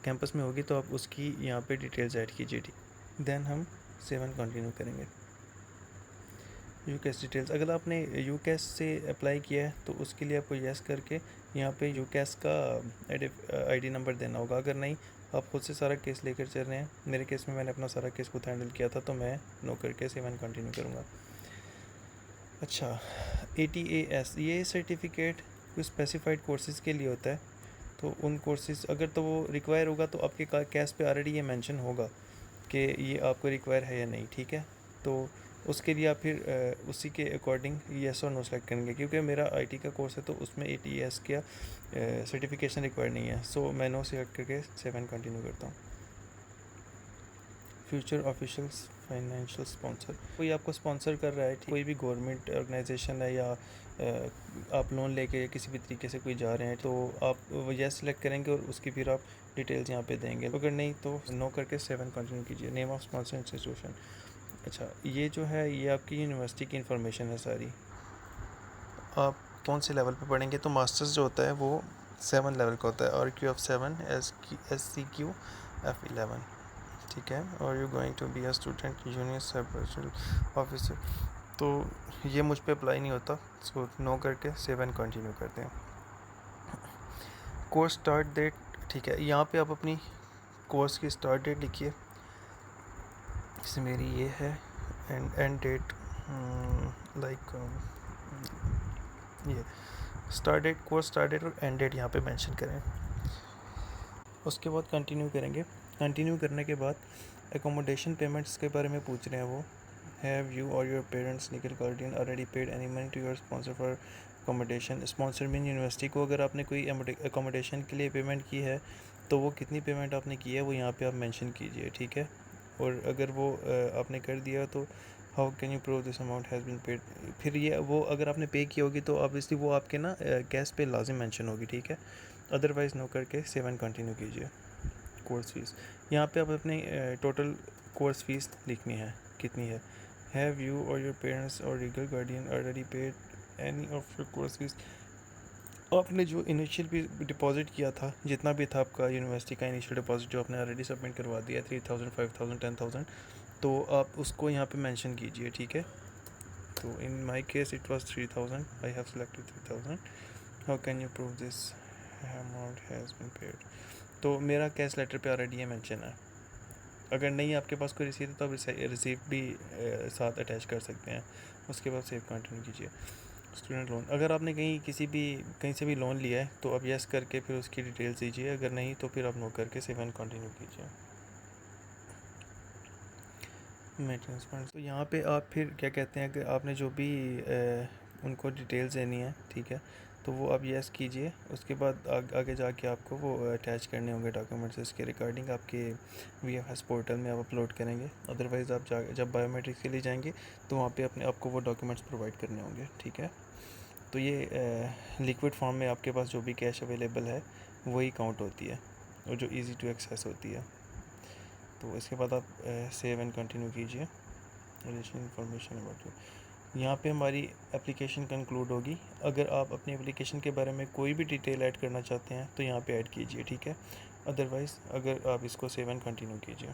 S1: कैंपस में होगी तो आप उसकी यहाँ पे डिटेल्स ऐड कीजिए, ठीक, देन हम 7 कंटिन्यू करेंगे। यूकेस डिटेल्स, अगर आपने यूकेस से अप्लाई किया है तो उसके लिए आपको यस करके यहाँ पे यूकेस का ID नंबर देना होगा। अगर नहीं आप खुद से सारा केस लेकर चल रहे हैं, मेरे केस में मैंने अपना सारा केस खुद हैंडल किया था तो मैं नो करके 7 कंटिन्यू करूँगा। अच्छा, ATAS ये सर्टिफिकेट कुछ स्पेसिफाइड कोर्सेज़ के लिए होता है, तो उन कोर्सेज़ अगर तो वो रिक्वायर होगा तो आपके केस पे ऑलरेडी ये मेंशन होगा कि ये आपको रिक्वायर है या नहीं, ठीक है, तो उसके लिए आप फिर उसी के अकॉर्डिंग येस और नो सेलेक्ट करेंगे। क्योंकि मेरा IT का कोर्स है तो उसमें ATAS का सर्टिफिकेशन रिक्वायर नहीं है, सो मैं नो सेलेक्ट करके 7 कंटिन्यू करता हूँ। फ्यूचर ऑफिशियल्स फाइनेंशियल स्पॉन्सर, कोई आपको स्पॉन्सर कर रहा है, कोई भी गवर्नमेंट ऑर्गेनाइजेशन है या आप लोन लेके किसी भी तरीके से कोई जा रहे हैं तो आप यस सेलेक्ट करेंगे और उसकी फिर आप डिटेल्स यहाँ पे देंगे, अगर नहीं तो नो करके 7 कंटिन्यू कीजिए। नेम ऑफ स्पॉन्सर इंस्टीट्यूशन, अच्छा ये जो है ये आपकी यूनिवर्सिटी की इन्फॉर्मेशन है सारी। आप कौन से लेवल पे पढ़ेंगे, तो मास्टर्स जो होता है वो 7 लेवल का होता है, और क्यू ऑफ 7 SCQ F11, ठीक है। और you going to be a student junior service officer, तो ये मुझ पे अप्लाई नहीं होता, सो नो करके 7 कंटिन्यू करते हैं। कोर्स स्टार्ट डेट, ठीक है, यहाँ पे आप अपनी कोर्स की स्टार्ट डेट लिखिए, जैसे मेरी ये है, एंड डेट लाइक ये start date, course start date और एंड डेट यहाँ पे मेंशन करें। उसके बाद कंटिन्यू करेंगे। कंटिन्यू करने के बाद एकोमोडेशन पेमेंट्स के बारे में पूछ रहे हैं वो, have you or your parents legal guardian already paid any money to your sponsor for accommodation. Sponsor mean university को अगर आपने कोई एकोमोडेशन के लिए पेमेंट की है तो वो कितनी पेमेंट आपने की है वो यहाँ पे आप मेंशन कीजिए, ठीक है। और अगर वो आपने कर दिया तो how can you prove this amount has been paid, फिर ये वो अगर आपने पे की होगी तो ऑब्वियसली वो आपके ना कैश पे लाजिम मेंशन होगी, ठीक है। अदरवाइज़ नो करके 7 कंटिन्यू कीजिए। कोर्स फीस, यहाँ पे आप अपने टोटल कोर्स फीस लिखनी है कितनी है। Have you or your parents और legal guardian already paid any of your course fees, आपने जो इनिशियल डिपॉजिट किया था जितना भी था आपका यूनिवर्सिटी का इनिशियल डिपॉजिट जो आपने ऑलरेडी सबमिट करवा दिया 3000 5000 10,000, तो आप उसको यहाँ पे मेंशन कीजिए, ठीक है। तो in my case it was 3000, I have selected 3000, how can you prove this amount has been paid, तो मेरा कैश लेटर पे ऑलरेडी ये मेंशन है। अगर नहीं आपके पास कोई रिसीट है तो आप रिसीप्ट भी साथ अटैच कर सकते हैं। उसके बाद सेव कंटिन्यू कीजिए। स्टूडेंट लोन, अगर आपने कहीं से भी लोन लिया है तो आप यस करके फिर उसकी डिटेल्स दीजिए, अगर नहीं तो फिर आप नो करके 7 कंटिन्यू कीजिए। मेंटेनेंस फंड, तो यहाँ पे आप फिर क्या कहते हैं कि आपने जो भी उनको डिटेल्स देनी है, ठीक है, तो वो आप यस कीजिए। उसके बाद आगे जाके आपको वो अटैच करने होंगे डॉक्यूमेंट्स, इसके रिकॉर्डिंग आपके VFS पोर्टल में आप अपलोड करेंगे। अदरवाइज़ आप जब बायोमेट्रिक्स के लिए जाएंगे तो वहाँ पे आपको वो डॉक्यूमेंट्स प्रोवाइड करने होंगे, ठीक है। तो ये लिक्विड फॉर्म में आपके पास जो भी कैश अवेलेबल है वही काउंट होती है और जो ईज़ी टू एक्सेस होती है। तो इसके बाद आप सेव एंड कंटिन्यू कीजिए। एडिशनल इन्फॉर्मेशन अबाउट यू, यहाँ पे हमारी एप्लीकेशन कंक्लूड होगी। अगर आप अपनी एप्लीकेशन के बारे में कोई भी डिटेल ऐड करना चाहते हैं तो यहाँ पे ऐड कीजिए, ठीक है। अदरवाइज़ अगर आप इसको सेव एंड कंटिन्यू कीजिए।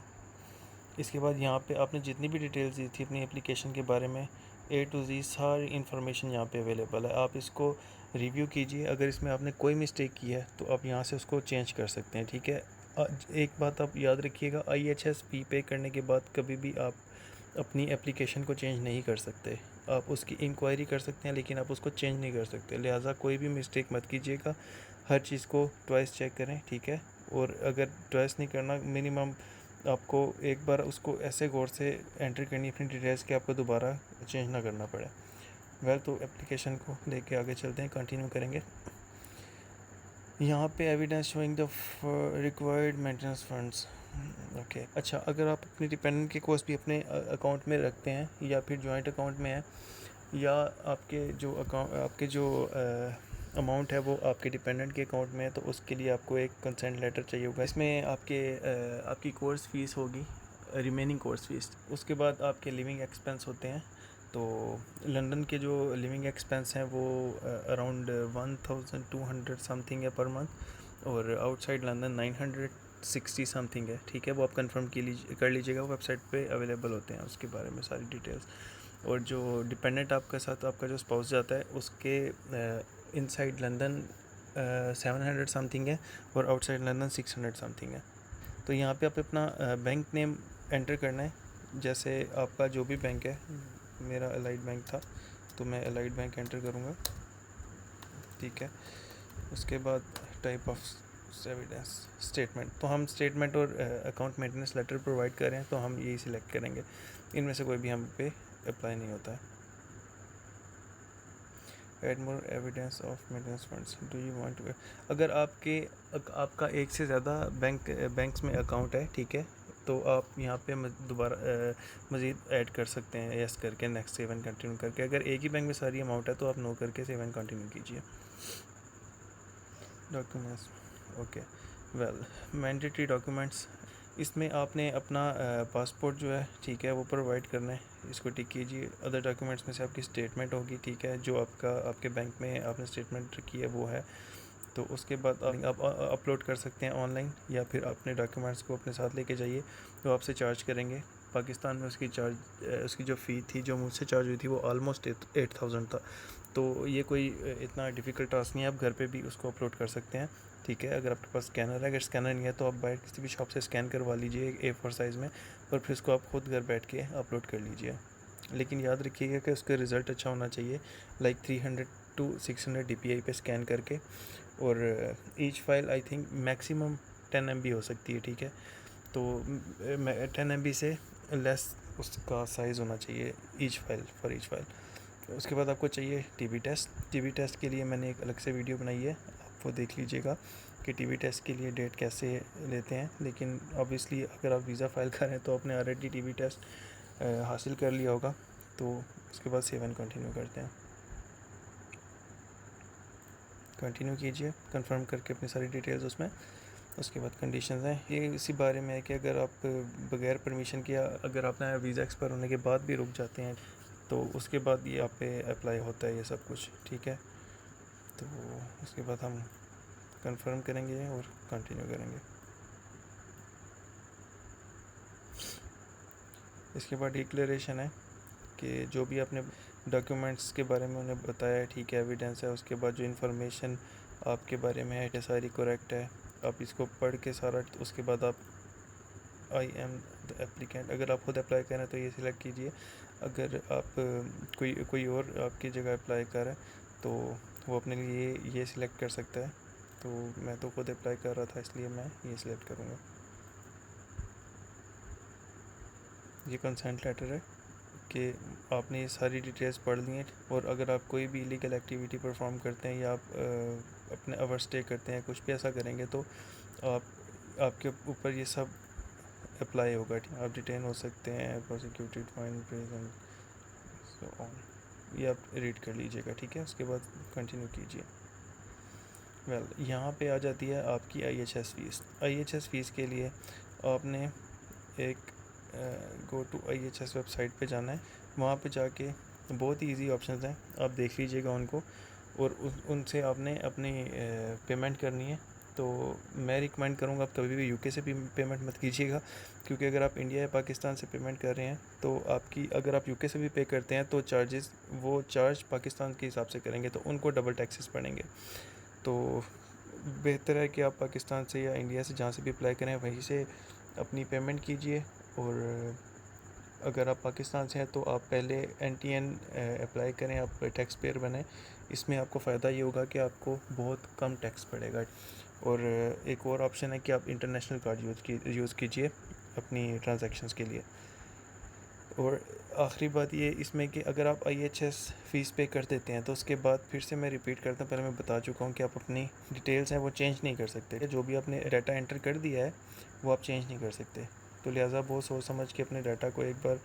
S1: इसके बाद यहाँ पे आपने जितनी भी डिटेल्स दी थी अपनी एप्लीकेशन के बारे में A to Z सारी इन्फॉर्मेशन यहाँ पे अवेलेबल है। आप इसको रिव्यू कीजिए, अगर इसमें आपने कोई मिस्टेक की है तो आप यहाँ से उसको चेंज कर सकते हैं, ठीक है। एक बात आप याद रखिएगा, IHS फी पे करने के बाद कभी भी आप अपनी एप्लीकेशन को चेंज नहीं कर सकते। आप उसकी इंक्वायरी कर सकते हैं लेकिन आप उसको चेंज नहीं कर सकते, लिहाजा कोई भी मिस्टेक मत कीजिएगा। हर चीज़ को ट्वाइस चेक करें, ठीक है। और अगर ट्वाइस नहीं करना, मिनिमम आपको एक बार उसको ऐसे गौर से एंट्री करनी अपनी डिटेल्स कि आपको दोबारा चेंज ना करना पड़े। तो एप्लीकेशन को लेके आगे चलते हैं, कंटिन्यू करेंगे। यहाँ पे evidence showing the required maintenance funds, okay. अच्छा, अगर आप अपने डिपेंडेंट के कॉस्ट भी अपने अकाउंट में रखते हैं या फिर जॉइंट अकाउंट में है, या आपके जो अमाउंट है वो आपके डिपेंडेंट के अकाउंट में है, तो उसके लिए आपको एक कंसेंट लेटर चाहिए होगा। इसमें आपकी कोर्स फीस होगी, रिमेनिंग कोर्स फीस। उसके बाद आपके लिविंग एक्सपेंस होते हैं। तो लंदन के जो लिविंग एक्सपेंस हैं वो अराउंड 1200 समथिंग है पर मंथ, और आउटसाइड लंदन 960 समथिंग है, ठीक है। वो आप कंफर्म कर लीजिएगा, वेबसाइट पे अवेलेबल होते हैं उसके बारे में सारी डिटेल्स। और जो डिपेंडेंट आपके साथ आपका जो स्पाउस जाता है उसके इनसाइड लंदन 700 समथिंग है और आउटसाइड लंदन 600 समथिंग है। तो यहाँ पे आप अपना बैंक नेम एंटर करना है, जैसे आपका जो भी बैंक है, मेरा अलाइड बैंक था तो मैं अलाइड बैंक एंटर करूँगा, ठीक है। उसके बाद टाइप ऑफ एविडेंस स्टेटमेंट, तो हम स्टेटमेंट और अकाउंट मेंटेनेंस लेटर प्रोवाइड कर रहे हैं तो हम यही सिलेक्ट करेंगे। इनमें से कोई भी हम पे अप्लाई नहीं होता है। Add more evidence of maintenance funds, do you want to, अगर आपका एक से ज़्यादा बैंक्स में अकाउंट है, ठीक है, तो आप यहाँ पे दोबारा मज़ीद ऐड कर सकते हैं यस करके, नेक्स्ट 7 कंटिन्यू करके। अगर एक ही बैंक में सारी अमाउंट है तो आप नो करके 7 कंटिन्यू कीजिए। Documents, okay. Well, mandatory documents, इसमें आपने अपना पासपोर्ट जो है, ठीक है, वो प्रोवाइड करना है, इसको टिक कीजिए। अदर डॉक्यूमेंट्स में से आपकी स्टेटमेंट होगी, ठीक है, जो आपके बैंक में आपने स्टेटमेंट रखी है वो है। तो उसके बाद आप अपलोड कर सकते हैं ऑनलाइन, या फिर अपने डॉक्यूमेंट्स को अपने साथ लेके जाइए, तो आपसे चार्ज करेंगे। पाकिस्तान में उसकी जो फ़ी थी जो मुझसे चार्ज हुई थी वो ऑलमोस्ट 8,000 था। तो ये कोई इतना डिफ़िकल्ट टास्क नहीं है, आप घर पे भी उसको अपलोड कर सकते हैं, ठीक है। अगर आपके पास स्कैनर है, अगर स्कैनर नहीं है तो आप बाहर किसी भी शॉप से स्कैन करवा लीजिए A4 साइज़ में, और फिर उसको आप खुद घर बैठ के अपलोड कर लीजिए। लेकिन याद रखिएगा कि उसका रिज़ल्ट अच्छा होना चाहिए, लाइक 300 to 600 DPI पे स्कैन करके, और each file I think maximum 10 MB हो सकती है, ठीक है। तो 10 MB से लेस उसका साइज़ होना चाहिए ईच फाइल। उसके बाद आपको चाहिए टीबी टेस्ट के लिए मैंने एक अलग से वीडियो बनाई है, आप वो देख लीजिएगा कि टीबी टेस्ट के लिए डेट कैसे लेते हैं। लेकिन ऑब्वियसली अगर आप वीज़ा फाइल कर रहे हैं तो आपने ऑलरेडी टीबी टेस्ट हासिल कर लिया होगा। तो उसके बाद सेव एंड कंटिन्यू करते हैं। कंटिन्यू कीजिए, कंफर्म करके अपनी सारी डिटेल्स उसमें। उसके बाद कंडीशंस हैं, ये इसी बारे में है कि अगर आप बगैर परमिशन के, अगर आपने वीज़ा एक्सपायर होने के बाद भी रुक जाते हैं तो उसके बाद ये आप पे अप्लाई होता है ये सब कुछ, ठीक है। तो उसके बाद हम कंफर्म करेंगे और कंटिन्यू करेंगे। इसके बाद डिक्लेरेशन है कि जो भी आपने डॉक्यूमेंट्स के बारे में उन्हें बताया है, ठीक है, एविडेंस है, उसके बाद जो इन्फॉर्मेशन आपके बारे में है ये सारी करेक्ट है। आप इसको पढ़ के सारा, उसके बाद आप आई एम द एप्लीकेंट, अगर आप खुद अप्लाई करें तो ये सिलेक्ट कीजिए। अगर आप कोई और आपकी जगह अप्लाई करें तो वो अपने लिए ये सिलेक्ट कर सकता है। तो मैं तो खुद अप्लाई कर रहा था इसलिए मैं ये सिलेक्ट करूँगा। ये कंसेंट लेटर है कि आपने ये सारी डिटेल्स पढ़ ली हैं, और अगर आप कोई भी इलीगल एक्टिविटी परफॉर्म करते हैं या आप अपने ओवर स्टे करते हैं, कुछ भी ऐसा करेंगे तो आपके ऊपर ये सब अप्लाई होगा। आप डिटेन हो सकते हैं, prosecuted, fine, prison, so on, ये आप रीड कर लीजिएगा, ठीक है। उसके बाद कंटिन्यू कीजिए। वेल, यहाँ पे आ जाती है आपकी IHS फ़ीस। IHS फ़ीस के लिए आपने एक गो टू IHS वेबसाइट पे जाना है। वहाँ पे जाके बहुत ही ईजी ऑप्शंस हैं, आप देख लीजिएगा उनको, और उनसे आपने अपनी पेमेंट करनी है। तो मैं रिकमेंड करूँगा आप कभी भी UK से भी पेमेंट मत कीजिएगा, क्योंकि अगर आप इंडिया या पाकिस्तान से पेमेंट कर रहे हैं तो अगर आप UK से भी पे करते हैं तो वो चार्ज पाकिस्तान के हिसाब से करेंगे, तो उनको डबल टैक्सेस पड़ेंगे। तो बेहतर है कि आप पाकिस्तान से या इंडिया से जहाँ से भी अप्लाई करें वहीं से अपनी पेमेंट कीजिए। और अगर आप पाकिस्तान से हैं तो आप पहले NTN अप्लाई करें, आप टैक्स पेयर बने। इसमें आपको फ़ायदा ये होगा कि आपको बहुत कम टैक्स पड़ेगा। और एक और ऑप्शन है कि आप इंटरनेशनल कार्ड यूज़ कीजिए अपनी ट्रांजैक्शंस के लिए। और आखिरी बात ये इसमें कि अगर आप IHS फ़ीस पे कर देते हैं तो उसके बाद फिर से मैं रिपीट करता हूँ, पहले मैं बता चुका हूँ कि आप अपनी डिटेल्स हैं वो चेंज नहीं कर सकते। जो भी आपने डाटा एंटर कर दिया है वो आप चेंज नहीं कर सकते। तो लिहाजा बहुत सोच समझ के अपने डाटा को एक बार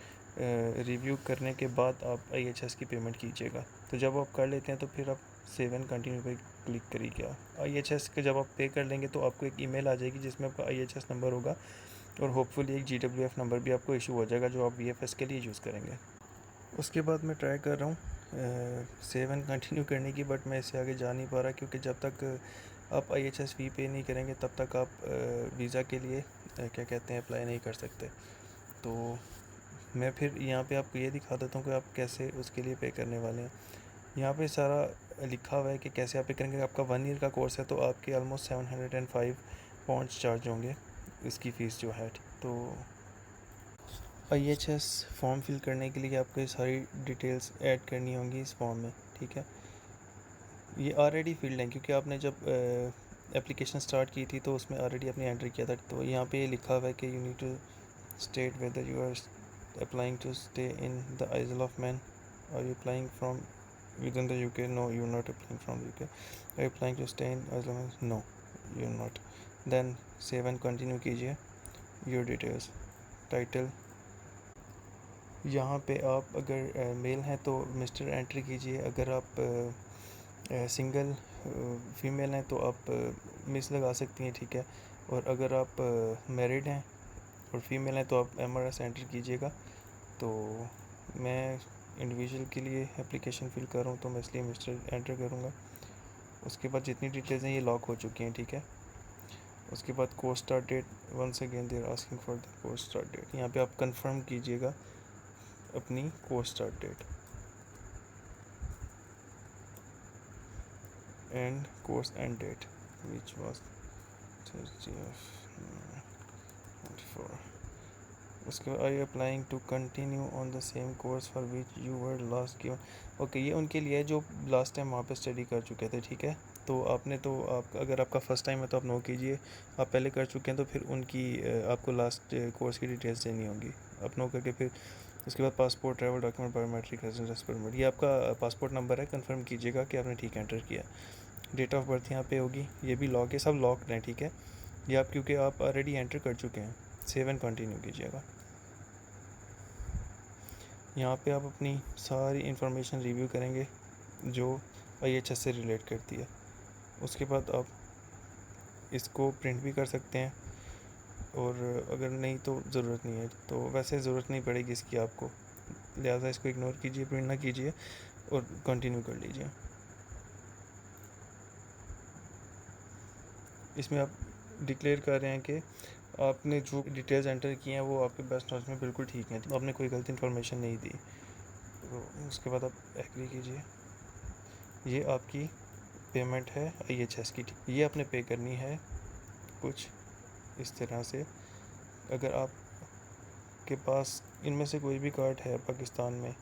S1: रिव्यू करने के बाद आप IHS की पेमेंट कीजिएगा। तो जब आप कर लेते हैं तो फिर आप सेव एंड कंटिन्यू पे क्लिक करिएगा। IHS के जब आप पे कर लेंगे तो आपको एक ईमेल आ जाएगी जिसमें आपका IHS नंबर होगा, और होपफुली एक GWF नंबर भी आपको इशू हो जाएगा जो आप VFS के लिए यूज़ करेंगे। उसके बाद मैं ट्राई कर रहा हूँ सेव एंड कंटिन्यू करने की, बट मैं इससे आगे जा नहीं पा रहा, क्योंकि जब तक आप IHS फ़ी पे नहीं करेंगे तब तक आप वीज़ा के लिए क्या कहते हैं अप्लाई नहीं कर सकते। तो मैं फिर यहाँ पे आपको ये दिखा देता हूँ कि आप कैसे उसके लिए पे करने वाले हैं। यहाँ पे सारा लिखा हुआ है कि कैसे आप पे करेंगे। आपका 1 ईयर का कोर्स है तो आपके ऑलमोस्ट 705 पाउंड्स चार्ज होंगे इसकी फ़ीस जो है। तो IHS फॉर्म फिल करने के लिए आपको ये सारी डिटेल्स ऐड करनी होंगी इस फॉर्म में, ठीक है। ये ऑलरेडी फिल्ड है क्योंकि आपने जब एप्लीकेशन स्टार्ट की थी तो उसमें ऑलरेडी आपने एंटर किया था। तो यहाँ पे ये लिखा हुआ है कि you need to state whether you are applying to stay in the Isle of Man, are you applying from within the UK, no you are not applying from UK, are you applying to stay in Isle of Man, no you are not. Then save and continue कीजिए। Your details, title, यहाँ पे आप अगर mail हैं तो mister entry कीजिए, अगर आप सिंगल फीमेल हैं तो आप मिस लगा सकती हैं, ठीक है। और अगर आप मैरिड हैं और फीमेल हैं तो आप MRS एंटर कीजिएगा। तो मैं इंडिविजुअल के लिए एप्लीकेशन फिल कर रहा हूँ तो मैं इसलिए मिस्टर एंटर करूँगा। उसके बाद जितनी डिटेल्स हैं ये लॉक हो चुकी हैं, ठीक है। उसके बाद course start date, once again they're asking for the course start date. यहाँ पे आप कंफर्म कीजिएगा अपनी course start date and course end date which was 30/4। उसके बाद, are you applying to continue on the same course for which you were last given. Okay, ये उनके लिए है जो लास्ट टाइम वहाँ पे स्टडी कर चुके थे, ठीक है। तो आपने तो आप अगर आपका फ़र्स्ट टाइम है तो आप नो कीजिए, आप पहले कर चुके हैं तो फिर उनकी आपको लास्ट कोर्स की डिटेल्स देनी होगी, आप नो करके फिर उसके बाद passport, travel document, biometric, residence permit, ये आपका पासपोर्ट नंबर है, कंफर्म कीजिएगा कि आपने ठीक एंटर किया। डेट ऑफ बर्थ यहाँ पे होगी, ये भी लॉक है, सब लॉक्ड हैं, ठीक है। ये आप क्योंकि आप ऑलरेडी एंटर कर चुके हैं, सेव एंड कंटिन्यू कीजिएगा। यहाँ पे आप अपनी सारी इन्फॉर्मेशन रिव्यू करेंगे जो IHS से रिलेट करती है। उसके बाद आप इसको प्रिंट भी कर सकते हैं, और अगर नहीं तो ज़रूरत नहीं है, तो वैसे ज़रूरत नहीं पड़ेगी इसकी आपको, लिहाजा इसको इग्नोर कीजिए, प्रिंट ना कीजिए और कंटिन्यू कर लीजिए। इसमें आप डिक्लेयर कर रहे हैं कि आपने जो डिटेल्स एंटर की हैं वो आपके बेस्ट नॉलेज में बिल्कुल ठीक हैं, आपने कोई गलत इन्फॉर्मेशन नहीं दी। तो उसके बाद आप एग्री कीजिए। ये आपकी पेमेंट है IHS की, ये आपने पे करनी है कुछ इस तरह से। अगर आपके पास इनमें से कोई भी कार्ड है पाकिस्तान में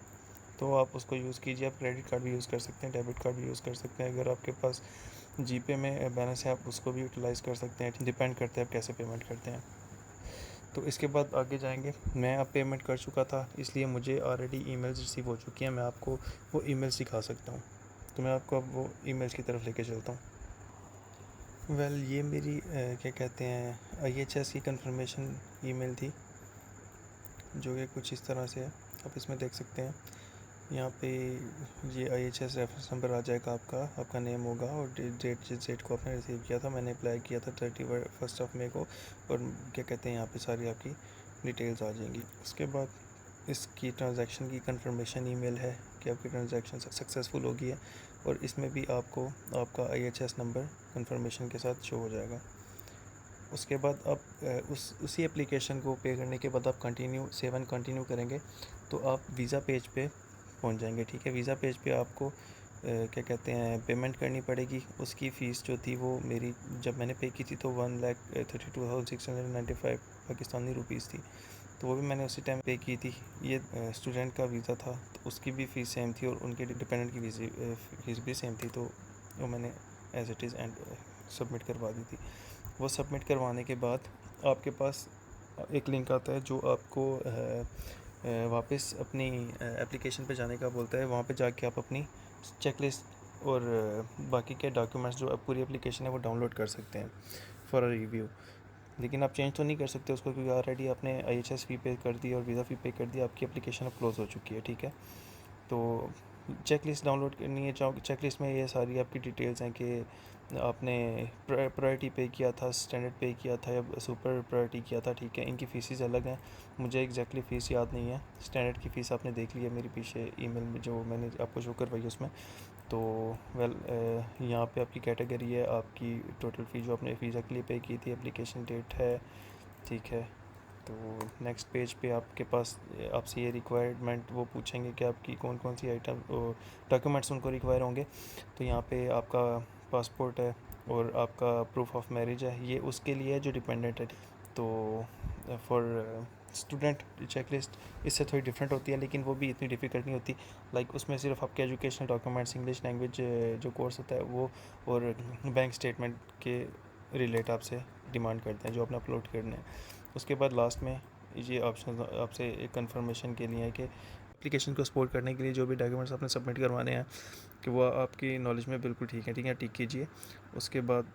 S1: तो आप उसको यूज़ कीजिए, आप क्रेडिट कार्ड भी यूज़ कर सकते हैं, डेबिट कार्ड भी यूज़ कर सकते हैं। अगर आपके पास GPay में बैलेंस है आप उसको भी यूटिलाइज़ कर सकते हैं, डिपेंड करता है आप कैसे पेमेंट करते हैं। तो इसके बाद आगे जाएंगे। मैं अब पेमेंट कर चुका था इसलिए मुझे ऑलरेडी ईमेल्स रिसीव हो चुकी हैं, मैं आपको वो ईमेल्स दिखा सकता हूँ। तो मैं आपको अब वो ईमेल्स की तरफ लेके चलता हूँ। ये मेरी क्या कहते हैं IHS की कंफर्मेशन ईमेल थी, जो कि कुछ इस तरह से है, आप इसमें देख सकते हैं। यहाँ पे ये IHS रेफरेंस नंबर आ जाएगा, आपका नेम होगा और डेट जिस डेट को आपने रिसीव किया था। मैंने अप्लाई किया था 31 मई को, और क्या कहते हैं यहाँ पे सारी आपकी डिटेल्स आ जाएंगी। उसके बाद इसकी ट्रांजैक्शन की कंफर्मेशन ईमेल है कि आपकी ट्रांजैक्शन सक्सेसफुल होगी है, और इसमें भी आपको आपका IHS नंबर कंफर्मेशन के साथ शो हो जाएगा। उसके बाद आप उसी एप्लीकेशन को पे करने के बाद आप सेव एंड कंटिन्यू करेंगे तो आप वीज़ा पेज पे पहुंच जाएंगे, ठीक है। वीज़ा पेज पे आपको क्या कहते हैं पेमेंट करनी पड़ेगी। उसकी फ़ीस जो थी वो मेरी जब मैंने पे की थी तो 1,32,695 पाकिस्तानी रुपीज़ थी, तो वो भी मैंने उसी टाइम पे की थी। ये स्टूडेंट का वीज़ा था तो उसकी भी फ़ीस सेम थी और उनके डिपेंडेंट की फ़ीस भी सेम थी, तो वो मैंने as it is and submit करवा दी थी। वो सबमिट करवाने के बाद आपके पास एक लिंक आता है जो आपको वापस अपनी एप्लीकेशन पे जाने का बोलता है। वहाँ पे जाके आप अपनी चेकलिस्ट और बाकी के डॉक्यूमेंट्स जो पूरी एप्लीकेशन है वो डाउनलोड कर सकते हैं फॉर अ रिव्यू। लेकिन आप चेंज तो नहीं कर सकते उसको, क्योंकि ऑलरेडी आपने IHS फ़ी पे कर दी और वीज़ा फ़ी पे कर दी, आपकी एप्लीकेशन अब क्लोज़ हो चुकी है, ठीक है। तो चेकलिस्ट डाउनलोड करनी है, चेकलिस्ट में ये सारी आपकी डिटेल्स हैं कि आपने प्रायोरिटी पे किया था, स्टैंडर्ड पे किया था या सुपर प्रायोरिटी किया था, ठीक है। इनकी फ़ीसेस अलग हैं, मुझे एग्जैक्टली फ़ीस याद नहीं है। स्टैंडर्ड की फ़ीस आपने देख ली है मेरी पीछे ईमेल में जो मैंने आपको शो करवाई उसमें। तो यहाँ पे आपकी कैटेगरी है, आपकी टोटल फ़ी जो आपने वीज़ा के लिए पे की थी, एप्लीकेशन डेट है, ठीक है। तो नेक्स्ट पेज पे आपके पास आपसे ये रिक्वायरमेंट वो पूछेंगे कि आपकी कौन कौन सी आइटम डॉक्यूमेंट्स उनको रिक्वायर होंगे। तो यहाँ पे आपका पासपोर्ट है और आपका प्रूफ ऑफ मैरिज है, ये उसके लिए है जो डिपेंडेंट है। तो फॉर स्टूडेंट चेकलिस्ट इससे थोड़ी डिफरेंट होती है, लेकिन वो भी इतनी डिफ़िकल्ट नहीं होती। लाइक उसमें सिर्फ आपके एजुकेशनल डॉक्यूमेंट्स, इंग्लिश लैंग्वेज जो कोर्स होता है वो, और बैंक स्टेटमेंट के रिलेट आपसे डिमांड करते हैं जो आपने अपलोड करने हैं। उसके बाद लास्ट में ये ऑप्शन आपसे एक कंफर्मेशन के लिए है कि एप्लीकेशन को सपोर्ट करने के लिए जो भी डॉक्यूमेंट्स आपने सबमिट करवाने हैं कि वो आपकी नॉलेज में बिल्कुल ठीक है, ठीक है, टिक कीजिए। उसके बाद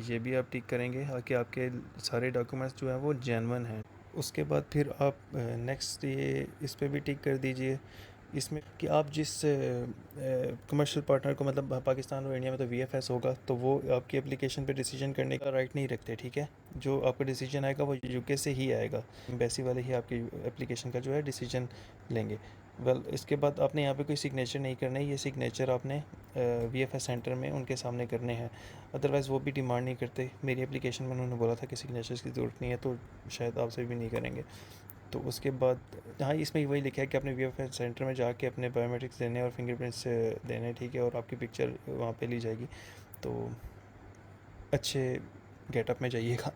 S1: ये भी आप टिक करेंगे कि आपके सारे डॉक्यूमेंट्स जो हैं वो जेन्युइन हैं। उसके बाद फिर आप नेक्स्ट ये इस पर भी टिक कर दीजिए इसमें कि आप जिस कमर्शियल पार्टनर को, मतलब पाकिस्तान और इंडिया में तो VFS होगा, तो वो आपकी एप्लीकेशन पे डिसीजन करने का राइट नहीं रखते, ठीक है। जो आपका डिसीजन आएगा वो यूके से ही आएगा, एम्बेसी वाले ही आपकी एप्लीकेशन का जो है डिसीजन लेंगे। इसके बाद आपने यहाँ पे कोई सिग्नेचर नहीं करना है, ये सिग्नेचर आपने वीएफएस सेंटर में उनके सामने करने हैं, अदरवाइज़ वो भी डिमांड नहीं करते। मेरी एप्लीकेशन में उन्होंने बोला था कि सिग्नेचर्स की ज़रूरत नहीं है, तो शायद आपसे भी नहीं करेंगे। तो उसके बाद हाँ, इसमें वही लिखा है कि आपने वीएफएस सेंटर में जाके अपने बायोमेट्रिक्स देने और फिंगरप्रिंट्स देने, ठीक है, और आपकी पिक्चर वहाँ पे ली जाएगी। तो अच्छे गेटअप में जाइएगा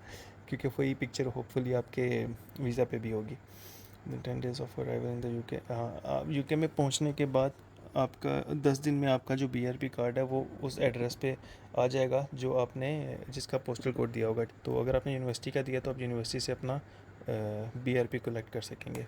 S1: क्योंकि वही पिक्चर होपफुली आपके वीज़ा पे भी होगी। 10 days of arrival in the UK. हाँ, आप यूके में पहुंचने के बाद आपका 10 दिन में आपका जो बीआरपी कार्ड है वो उस एड्रेस पे आ जाएगा जो आपने जिसका पोस्टल कोड दिया होगा। तो अगर आपने यूनिवर्सिटी का दिया तो आप यूनिवर्सिटी से अपना बीआरपी कलेक्ट कर सकेंगे।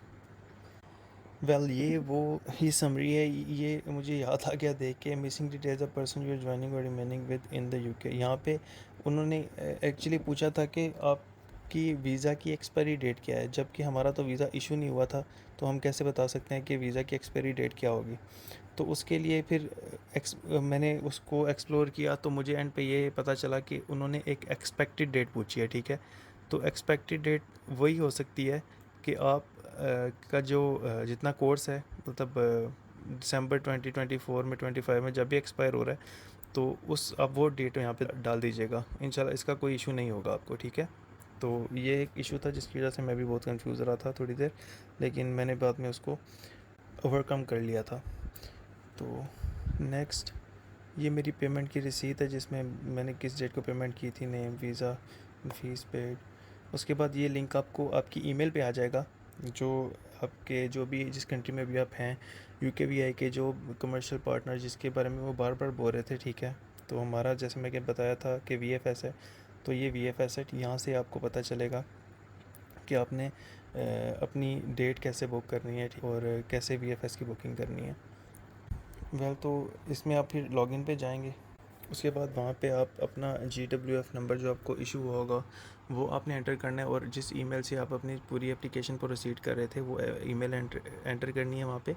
S1: ये वो ही समरी है। ये मुझे याद आ गया देख के, missing details of person you are joining or remaining within the UK. यहाँ पे उन्होंने एक्चुअली पूछा था कि आपकी वीज़ा की एक्सपायरी डेट क्या है, जबकि हमारा तो वीज़ा इशू नहीं हुआ था, तो हम कैसे बता सकते हैं कि वीज़ा की एक्सपायरी डेट क्या होगी। तो उसके लिए फिर मैंने उसको एक्सप्लोर किया, तो मुझे एंड पे ये पता चला कि उन्होंने एक एक्सपेक्टेड डेट पूछी है, ठीक है। तो एक्सपेक्टेड डेट वही हो सकती है कि आप का जो जितना कोर्स है, मतलब दिसंबर 2024 में 25 में जब भी एक्सपायर हो रहा है, तो उस आप वो डेट यहाँ पे डाल दीजिएगा। इंशाल्लाह इसका कोई इशू नहीं होगा आपको, ठीक है। तो ये एक इशू था जिसकी वजह से मैं भी बहुत कंफ्यूज रहा था थोड़ी देर, लेकिन मैंने बाद में उसको ओवरकम कर लिया था। तो नेक्स्ट, ये मेरी पेमेंट की रिसीट है जिसमें मैंने किस डेट को पेमेंट की थी, नेम, वीज़ा, फीस पेड। उसके बाद ये लिंक आपको आपकी ईमेल पे आ जाएगा, जो आपके जो भी जिस कंट्री में भी आप हैं, यूकेवीआई के जो कमर्शियल पार्टनर जिसके बारे में वो बार बार बोल रहे थे, ठीक है। तो हमारा जैसे मैं बताया था कि वीएफएस है, तो ये वीएफएस है, यहाँ से आपको पता चलेगा कि आपने अपनी डेट कैसे बुक करनी है और कैसे वीएफएस की बुकिंग करनी है। तो इसमें आप फिर लॉगिन पे जाएंगे। उसके बाद वहाँ पे आप अपना GWF नंबर जो आपको इशू हुआ होगा वो आपने एंटर करना है, और जिस ईमेल से आप अपनी पूरी एप्लीकेशन प्रोसीड कर रहे थे वो ईमेल एंटर करनी है वहाँ पे।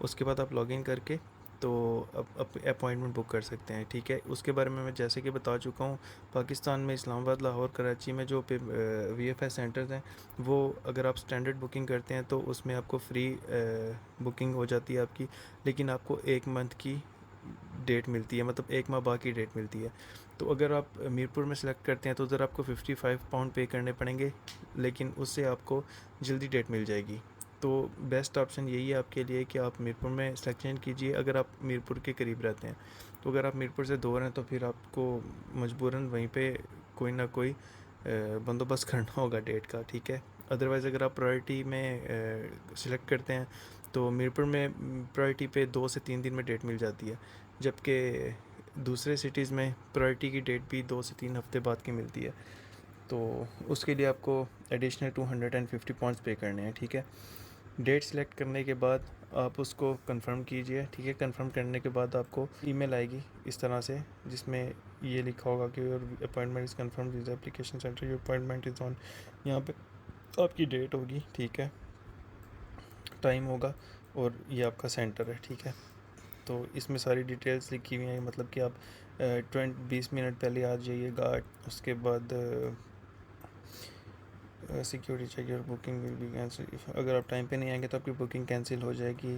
S1: उसके बाद आप लॉगिन करके तो अब अपॉइंटमेंट बुक कर सकते हैं, ठीक है। उसके बारे में मैं जैसे कि बता चुका हूँ, पाकिस्तान में इस्लामाबाद, लाहौर, कराची में जो VFS सेंटर्स हैं, वो अगर आप स्टैंडर्ड बुकिंग करते हैं तो उसमें आपको फ्री बुकिंग हो जाती है आपकी, लेकिन आपको 1 मंथ की डेट मिलती है, मतलब 1 माह बाद की डेट मिलती है। तो अगर आप मीरपुर में सेलेक्ट करते हैं तो उधर आपको 55 पाउंड पे करने पड़ेंगे, लेकिन उससे आपको जल्दी डेट मिल जाएगी। तो बेस्ट ऑप्शन यही है आपके लिए कि आप मीरपुर में सिलेक्शन कीजिए अगर आप मीरपुर के करीब रहते हैं। तो अगर आप मीरपुर से दूर हैं तो फिर आपको मजबूरन वहीं पे कोई ना कोई बंदोबस्त करना होगा डेट का, ठीक है। अदरवाइज़ अगर आप प्रायोरिटी में सिलेक्ट करते हैं तो मीरपुर में प्रायोरिटी पे 2 से 3 दिन में डेट मिल जाती है, जबकि दूसरे सिटीज़ में प्रायोरिटी की डेट भी 2 से 3 हफ्ते बाद की मिलती है। तो उसके लिए आपको एडिशनल 250 पॉइंट्स पे करने हैं, ठीक है। डेट सेलेक्ट करने के बाद आप उसको कंफर्म कीजिए, ठीक है। कंफर्म करने के बाद आपको ईमेल आएगी इस तरह से, जिसमें ये लिखा होगा कि your appointment is confirm with application centre, your appointment is on. यहाँ पे आपकी डेट होगी, ठीक है, टाइम होगा, और ये आपका सेंटर है, ठीक है। तो इसमें सारी डिटेल्स लिखी हुई हैं, मतलब कि आप 20 मिनट पहले आ जाइएगा। उसके बाद security check, your booking will be cancel. अगर आप टाइम पे नहीं आएंगे तो आपकी बुकिंग कैंसिल हो जाएगी।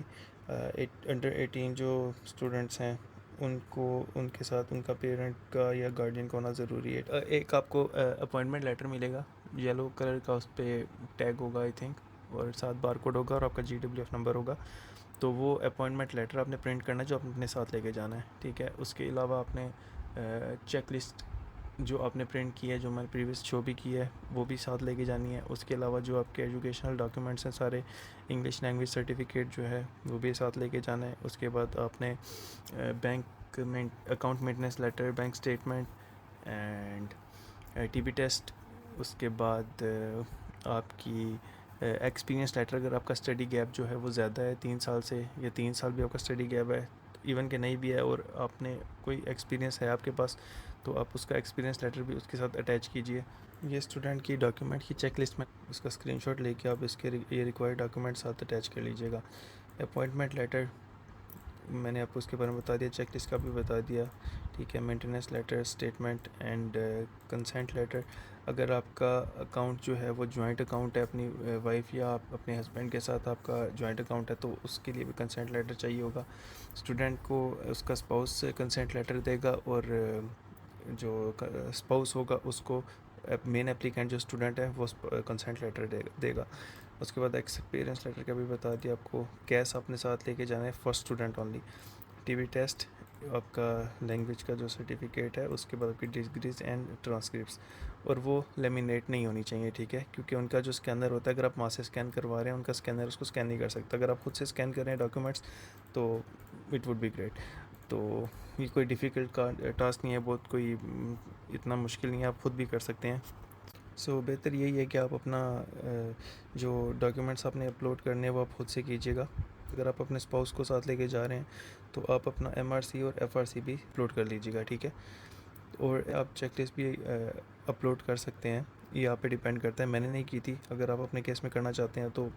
S1: अंडर 18 जो स्टूडेंट्स हैं उनको, उनके साथ उनका पेरेंट का या गार्डियन का होना ज़रूरी है। एक आपको अपॉइंटमेंट लेटर मिलेगा येलो कलर का, उस पर टैग होगा आई थिंक, और साथ बारकोड होगा और आपका GWF नंबर होगा। तो वो अपॉइंटमेंट लेटर आपने प्रिंट करना है जो आपने अपने साथ लेके जाना है, ठीक है। उसके अलावा आपने चेक लिस्ट जो आपने प्रिंट की है, जो मैंने प्रीवियस शो भी की है, वो भी साथ लेके जानी है। उसके अलावा जो आपके एजुकेशनल डॉक्यूमेंट्स हैं सारे, इंग्लिश लैंग्वेज सर्टिफिकेट जो है वो भी साथ लेके जाना है। उसके बाद आपने बैंक में account maintenance letter, bank statement and TB test. उसके बाद आपकी एक्सपीरियंस लेटर, अगर आपका स्टडी गैप जो है वो ज़्यादा है 3 साल से, या 3 साल भी आपका स्टडी गैप है, इवन के नहीं भी है, और आपने कोई एक्सपीरियंस है आपके पास, तो आप उसका एक्सपीरियंस लेटर भी उसके साथ अटैच कीजिए। ये स्टूडेंट की डॉक्यूमेंट की चेकलिस्ट में उसका स्क्रीनशॉट लेके आप इसके ये रिक्वायर्ड डॉक्यूमेंट साथ अटैच कर लीजिएगा। अपॉइंटमेंट लेटर मैंने आपको उसके बारे में बता दिया, चेक लिस्ट का भी बता दिया, ठीक है। Maintenance letter, statement and consent letter. अगर आपका अकाउंट जो है वो जॉइंट अकाउंट है अपनी वाइफ या आप अपने हस्बैंड के साथ आपका जॉइंट अकाउंट है तो उसके लिए भी कंसेंट लेटर चाहिए होगा। स्टूडेंट को उसका स्पाउस कंसेंट लेटर देगा और जो स्पाउस होगा उसको मेन एप्लीकेंट जो स्टूडेंट है वो कंसेंट लेटर देगा। उसके बाद एक्सपीरियंस लेटर का भी बता दिया आपको। कैश अपने साथ लेके जाना है for student only. TV test, आपका लैंग्वेज का जो सर्टिफिकेट है, उसके बाद आपकी डिग्रीज एंड ट्रांसक्रिप्ट्स, और वो लेमिनेट नहीं होनी चाहिए, ठीक है, क्योंकि उनका जो स्कैनर होता है अगर आप वहाँ से स्कैन करवा रहे हैं उनका स्कैनर उसको स्कैन नहीं कर सकता। अगर आप खुद से स्कैन कर रहे हैं डॉक्यूमेंट्स तो इट वुड बी ग्रेट। तो ये कोई डिफ़िकल्ट का टास्क नहीं है, बहुत कोई इतना मुश्किल नहीं है, आप खुद भी कर सकते हैं। सो बेहतर यही है कि आप अपना जो डॉक्यूमेंट्स आपने अपलोड करने हैं वो आप खुद से कीजिएगा। अगर आप अपने स्पाउस को साथ लेके जा रहे हैं तो आप अपना MRC और FRC भी अपलोड कर लीजिएगा, ठीक है। और आप चेकलिस्ट भी अपलोड कर सकते हैं, ये आप पे डिपेंड करता है। मैंने नहीं की थी, अगर आप अपने केस में करना चाहते हैं तो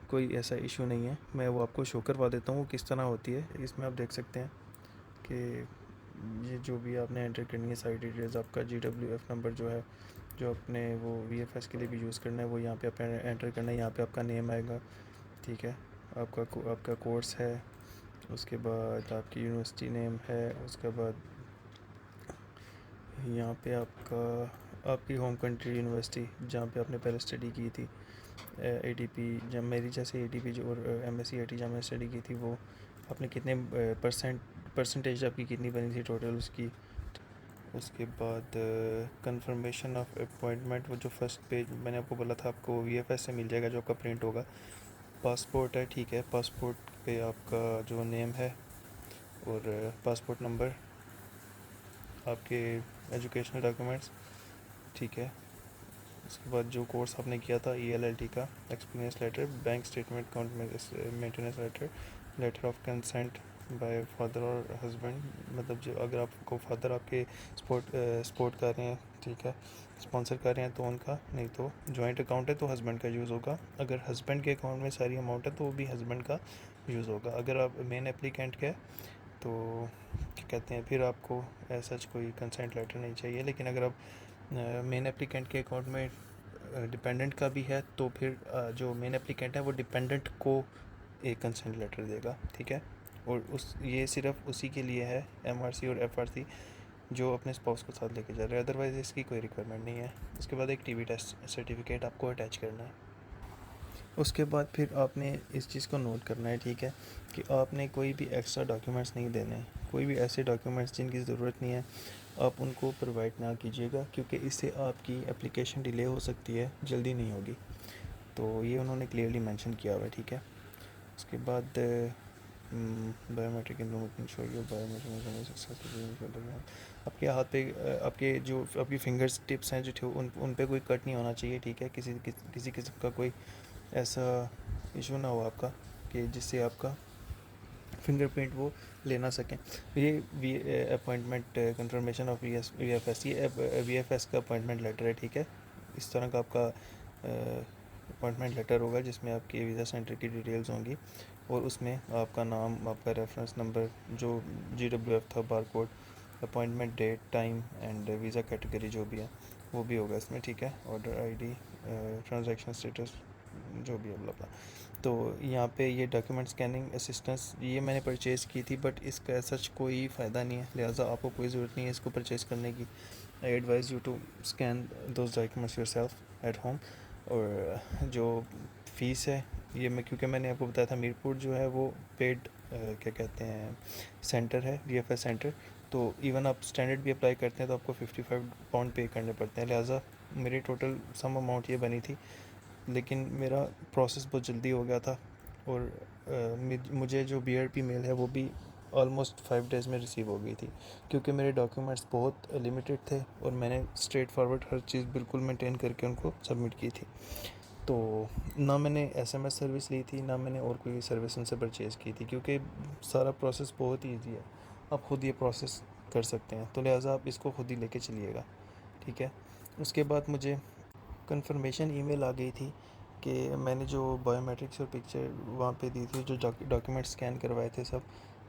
S1: कोई ऐसा इशू नहीं है, मैं वो आपको शो करवा देता हूँ किस तरह होती है। इसमें आप देख सकते हैं कि ये जो भी आपने एंटर करनी है साइट डिटेल्स, आपका GWF नंबर जो है जो अपने वो VFS के लिए भी यूज़ करना है वो यहाँ पे आप एंटर करना है। यहाँ पे आपका नेम आएगा, ठीक है, आपका कोर्स है, उसके बाद आपकी यूनिवर्सिटी नेम है, उसके बाद यहाँ पे आपकी होम कंट्री यूनिवर्सिटी जहाँ पे आपने पहले स्टडी की थी, ATP जब मेरी जैसे ATP जो और MSc IT जहाँ मैंने स्टडी की थी वो आपने कितने परसेंटेज आपकी कितनी बनी थी टोटल उसकी। उसके बाद कंफर्मेशन ऑफ अपॉइंटमेंट, वो जो फर्स्ट पेज मैंने आपको बोला था आपको VFS से मिल जाएगा जो आपका प्रिंट होगा। पासपोर्ट है, ठीक है, पासपोर्ट पे आपका जो नेम है और पासपोर्ट नंबर, आपके एजुकेशनल डॉक्यूमेंट्स, ठीक है। उसके बाद जो कोर्स आपने किया था ELLT का, experience letter, bank statement, account maintenance letter, letter of consent by father और हस्बैंड, मतलब जो अगर आपको फादर आपके सपोर्ट कर रहे हैं, ठीक है, स्पॉन्सर कर रहे हैं तो उनका, नहीं तो जॉइंट अकाउंट है तो हस्बैंड का यूज़ होगा। अगर हस्बैंड के अकाउंट में सारी अमाउंट है तो वो भी हस्बैंड का यूज़ होगा। अगर आप मेन एप्लीकेंट के तो क्या कहते हैं फिर आपको ऐसा कोई कंसेंट लेटर नहीं चाहिए। लेकिन अगर आप मेन एप्लीकेंट के अकाउंट में डिपेंडेंट का भी है तो फिर जो मेन एप्लीकेंट है वो डिपेंडेंट को एक कंसेंट लेटर देगा, ठीक है। और ये सिर्फ उसी के लिए है MRC और FRC जो अपने स्पाउस को साथ लेके जा रहे हैं, अदरवाइज़ इसकी कोई रिक्वायरमेंट नहीं है। उसके बाद एक टीवी टेस्ट सर्टिफिकेट आपको अटैच करना है। उसके बाद फिर आपने इस चीज़ को नोट करना है, ठीक है, कि आपने कोई भी एक्स्ट्रा डॉक्यूमेंट्स नहीं देने। कोई भी ऐसे डॉक्यूमेंट्स जिनकी ज़रूरत नहीं है आप उनको प्रोवाइड ना कीजिएगा, क्योंकि इससे आपकी एप्लीकेशन डिले हो सकती है, जल्दी नहीं होगी। तो ये उन्होंने क्लियरली मेंशन किया हुआ है, ठीक है। उसके बाद biometric information show your biometric successful. आपके हाथ पे आपके जो आपकी फिंगर्स टिप्स हैं जो थे उन पे कोई कट नहीं होना चाहिए, ठीक है। किसी किस्म का कोई ऐसा इशू ना हो आपका कि जिससे आपका फिंगरप्रिंट वो ले ना सकें। ये अपॉइंटमेंट कंफर्मेशन ऑफ VFS, ये VFS का अपॉइंटमेंट लेटर है, ठीक है। इस तरह का आपका अपॉइंटमेंट लेटर होगा जिसमें आपके वीज़ा सेंटर की डिटेल्स होंगी और उसमें आपका नाम, आपका रेफरेंस नंबर, जो GWF था, barcode, appointment date, time and visa category जो भी है वो भी होगा इसमें, ठीक है। ऑर्डर ID, ट्रांजैक्शन स्टेटस, जो भी है। तो यहाँ पे ये डॉक्यूमेंट स्कैनिंग असिस्टेंस ये मैंने परचेज़ की थी, बट इसका सच कोई फ़ायदा नहीं है, लिहाजा आपको कोई ज़रूरत नहीं है इसको परचेज़ करने की। I advise you to scan those documents yourself at home. और जो फ़ीस है ये क्योंकि मैंने आपको बताया था मीरपुर जो है वो पेड क्या कहते हैं सेंटर है, VFS सेंटर। तो इवन आप स्टैंडर्ड भी अप्लाई करते हैं तो आपको 55 पाउंड पे करने पड़ते हैं। लिहाजा मेरी टोटल सम अमाउंट ये बनी थी, लेकिन मेरा प्रोसेस बहुत जल्दी हो गया था और मुझे जो BRP मेल है वो भी ऑलमोस्ट 5 डेज़ में रिसीव हो गई थी, क्योंकि मेरे डॉक्यूमेंट्स बहुत लिमिटेड थे और मैंने स्ट्रेट फॉरवर्ड हर चीज़ बिल्कुल मेंटेन करके उनको सबमिट की थी। तो ना मैंने SMS सर्विस ली थी, ना मैंने और कोई सर्विस उनसे परचेज़ की थी, क्योंकि सारा प्रोसेस बहुत ईजी है, आप ख़ुद ये प्रोसेस कर सकते हैं। तो लिहाजा आप इसको खुद ही लेके चलिएगा, ठीक है। उसके बाद मुझे कंफर्मेशन ईमेल आ गई थी कि मैंने जो बायोमेट्रिक्स और पिक्चर वहाँ पे दी थी, जो डॉक्यूमेंट स्कैन करवाए थे सब,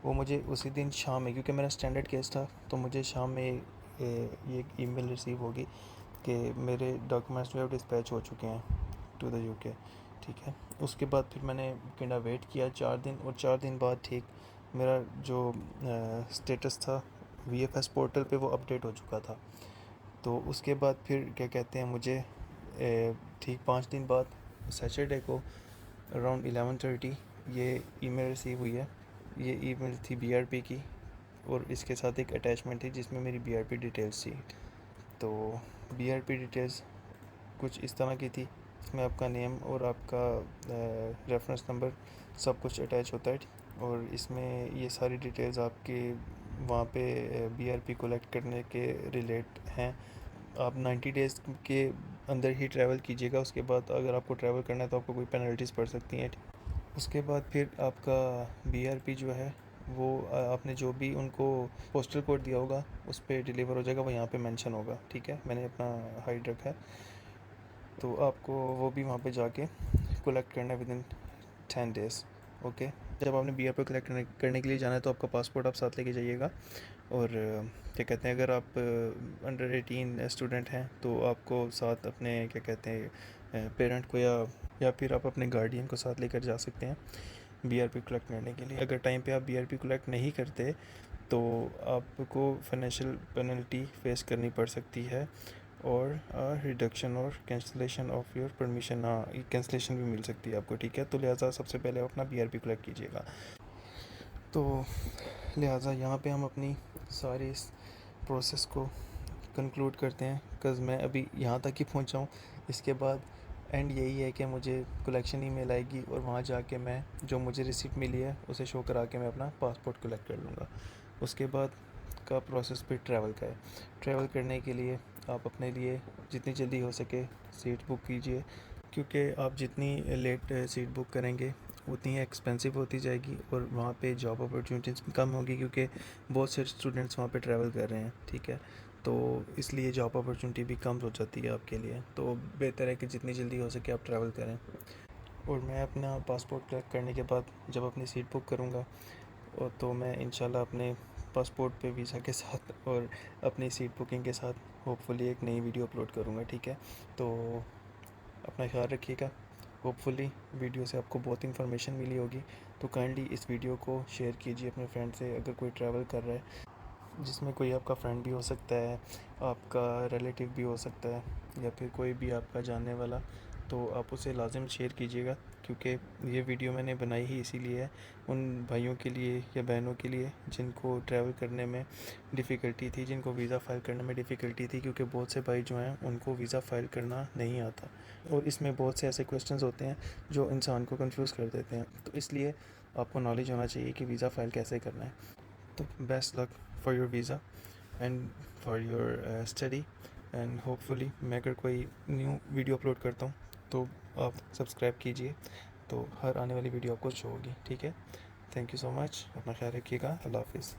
S1: वो मुझे उसी दिन शाम में, क्योंकि मेरा स्टैंडर्ड केस था, तो मुझे शाम में ये ईमेल रिसीव होगी कि मेरे डॉक्यूमेंट्स जो है डिस्पैच हो चुके हैं टू द यूके। ठीक है, उसके बाद फिर मैंने किंडा वेट किया 4 दिन, और 4 दिन बाद ठीक मेरा जो स्टेटस था VFS पोर्टल पे वो अपडेट हो चुका था। तो उसके बाद फिर क्या कहते हैं, मुझे ठीक 5 दिन बाद सैटरडे को अराउंड 11:30 ये ईमेल रिसीव हुई है। ये ईमेल थी BRP की, और इसके साथ एक अटैचमेंट थी जिसमें मेरी BRP डिटेल्स थी। तो BRP डिटेल्स कुछ इस तरह की थी, इसमें आपका नेम और आपका रेफरेंस नंबर सब कुछ अटैच होता है। और इसमें ये सारी डिटेल्स आपके वहाँ पे BRP कलेक्ट करने के रिलेट हैं। आप 90 डेज़ के अंदर ही ट्रैवल कीजिएगा, उसके बाद अगर आपको ट्रैवल करना है तो आपको कोई पेनल्टीज़ पड़ सकती हैं। उसके बाद फिर आपका BRP जो है वो आपने जो भी उनको पोस्टल कोड दिया होगा उस पर डिलीवर हो जाएगा, वो यहाँ पे मेंशन होगा। ठीक है, मैंने अपना हाइड रखा है, तो आपको वो भी वहाँ पे जाके कलेक्ट करना है विदिन 10 डेज़। ओके, जब आपने BRP कलेक्ट करने के लिए जाना है तो आपका पासपोर्ट आप साथ लेके जाइएगा। और क्या कहते हैं, अगर आप अंडर 18 स्टूडेंट हैं तो आपको साथ अपने क्या कहते हैं पेरेंट को या फिर आप अपने गार्डियन को साथ लेकर जा सकते हैं BRP कलेक्ट करने के लिए। अगर टाइम पे आप BRP कलेक्ट नहीं करते तो आपको फाइनेंशियल पेनल्टी फेस करनी पड़ सकती है, और रिडक्शन और cancellation of your permission, cancellation भी मिल सकती है आपको। ठीक है, तो लिहाजा सबसे पहले आप अपना BRP कलेक्ट कीजिएगा। तो लिहाजा यहाँ पे हम अपनी सारी इस प्रोसेस को कंक्लूड करते हैं, बिकॉज़ मैं अभी यहाँ तक ही पहुँचा हूँ। इसके बाद एंड यही है कि मुझे कलेक्शन ईमेल आएगी, और वहाँ जाके मैं जो मुझे रिसिप्ट मिली है उसे शो करा के मैं अपना पासपोर्ट कलेक्ट कर लूँगा। उसके बाद का प्रोसेस फिर ट्रैवल का है। ट्रैवल करने के लिए आप अपने लिए जितनी जल्दी हो सके सीट बुक कीजिए, क्योंकि आप जितनी लेट सीट बुक करेंगे उतनी ही एक्सपेंसिव होती जाएगी, और वहाँ पे जॉब अपॉर्चुनिटीज़ भी कम होगी, क्योंकि बहुत से स्टूडेंट्स वहाँ पे ट्रैवल कर रहे हैं। ठीक है, तो इसलिए जॉब अपॉर्चुनिटी भी कम हो जाती है आपके लिए। तो बेहतर है कि जितनी जल्दी हो सके आप ट्रैवल करें। और मैं अपना पासपोर्ट कलेक्ट करने के बाद जब अपनी सीट बुक करूँगा, और तो मैं इंशाल्लाह अपने पासपोर्ट पे वीज़ा के साथ और अपनी सीट बुकिंग के साथ होपफुली एक नई वीडियो अपलोड करूँगा। ठीक है, तो अपना ख्याल रखिएगा। होपफुली वीडियो से आपको बहुत इन्फॉर्मेशन मिली होगी, तो काइंडली इस वीडियो को शेयर कीजिए अपने फ्रेंड से। अगर कोई ट्रैवल कर रहा है, जिसमें कोई आपका फ्रेंड भी हो सकता है, आपका रिलेटिव भी हो सकता है, या फिर कोई भी आपका जानने वाला, तो आप उसे लाजिम शेयर कीजिएगा, क्योंकि ये वीडियो मैंने बनाई ही इसीलिए है, उन भाइयों के लिए या बहनों के लिए जिनको ट्रैवल करने में डिफ़िकल्टी थी, जिनको वीज़ा फ़ाइल करने में डिफ़िकल्टी थी, क्योंकि बहुत से भाई जो हैं उनको वीज़ा फ़ाइल करना नहीं आता, और इसमें बहुत से ऐसे क्वेश्चंस होते हैं जो इंसान को कंफ्यूज कर देते हैं। तो इसलिए आपको नॉलेज होना चाहिए कि वीज़ा फ़ाइल कैसे करना है। तो best luck for your visa and for your study, and hopefully मैं अगर कोई न्यू वीडियो अपलोड करता हूँ तो आप सब्सक्राइब कीजिए, तो हर आने वाली वीडियो आपको शो होगी। ठीक है, थैंक यू सो मच, अपना ख्याल रखिएगा, अल्लाह हाफिज़।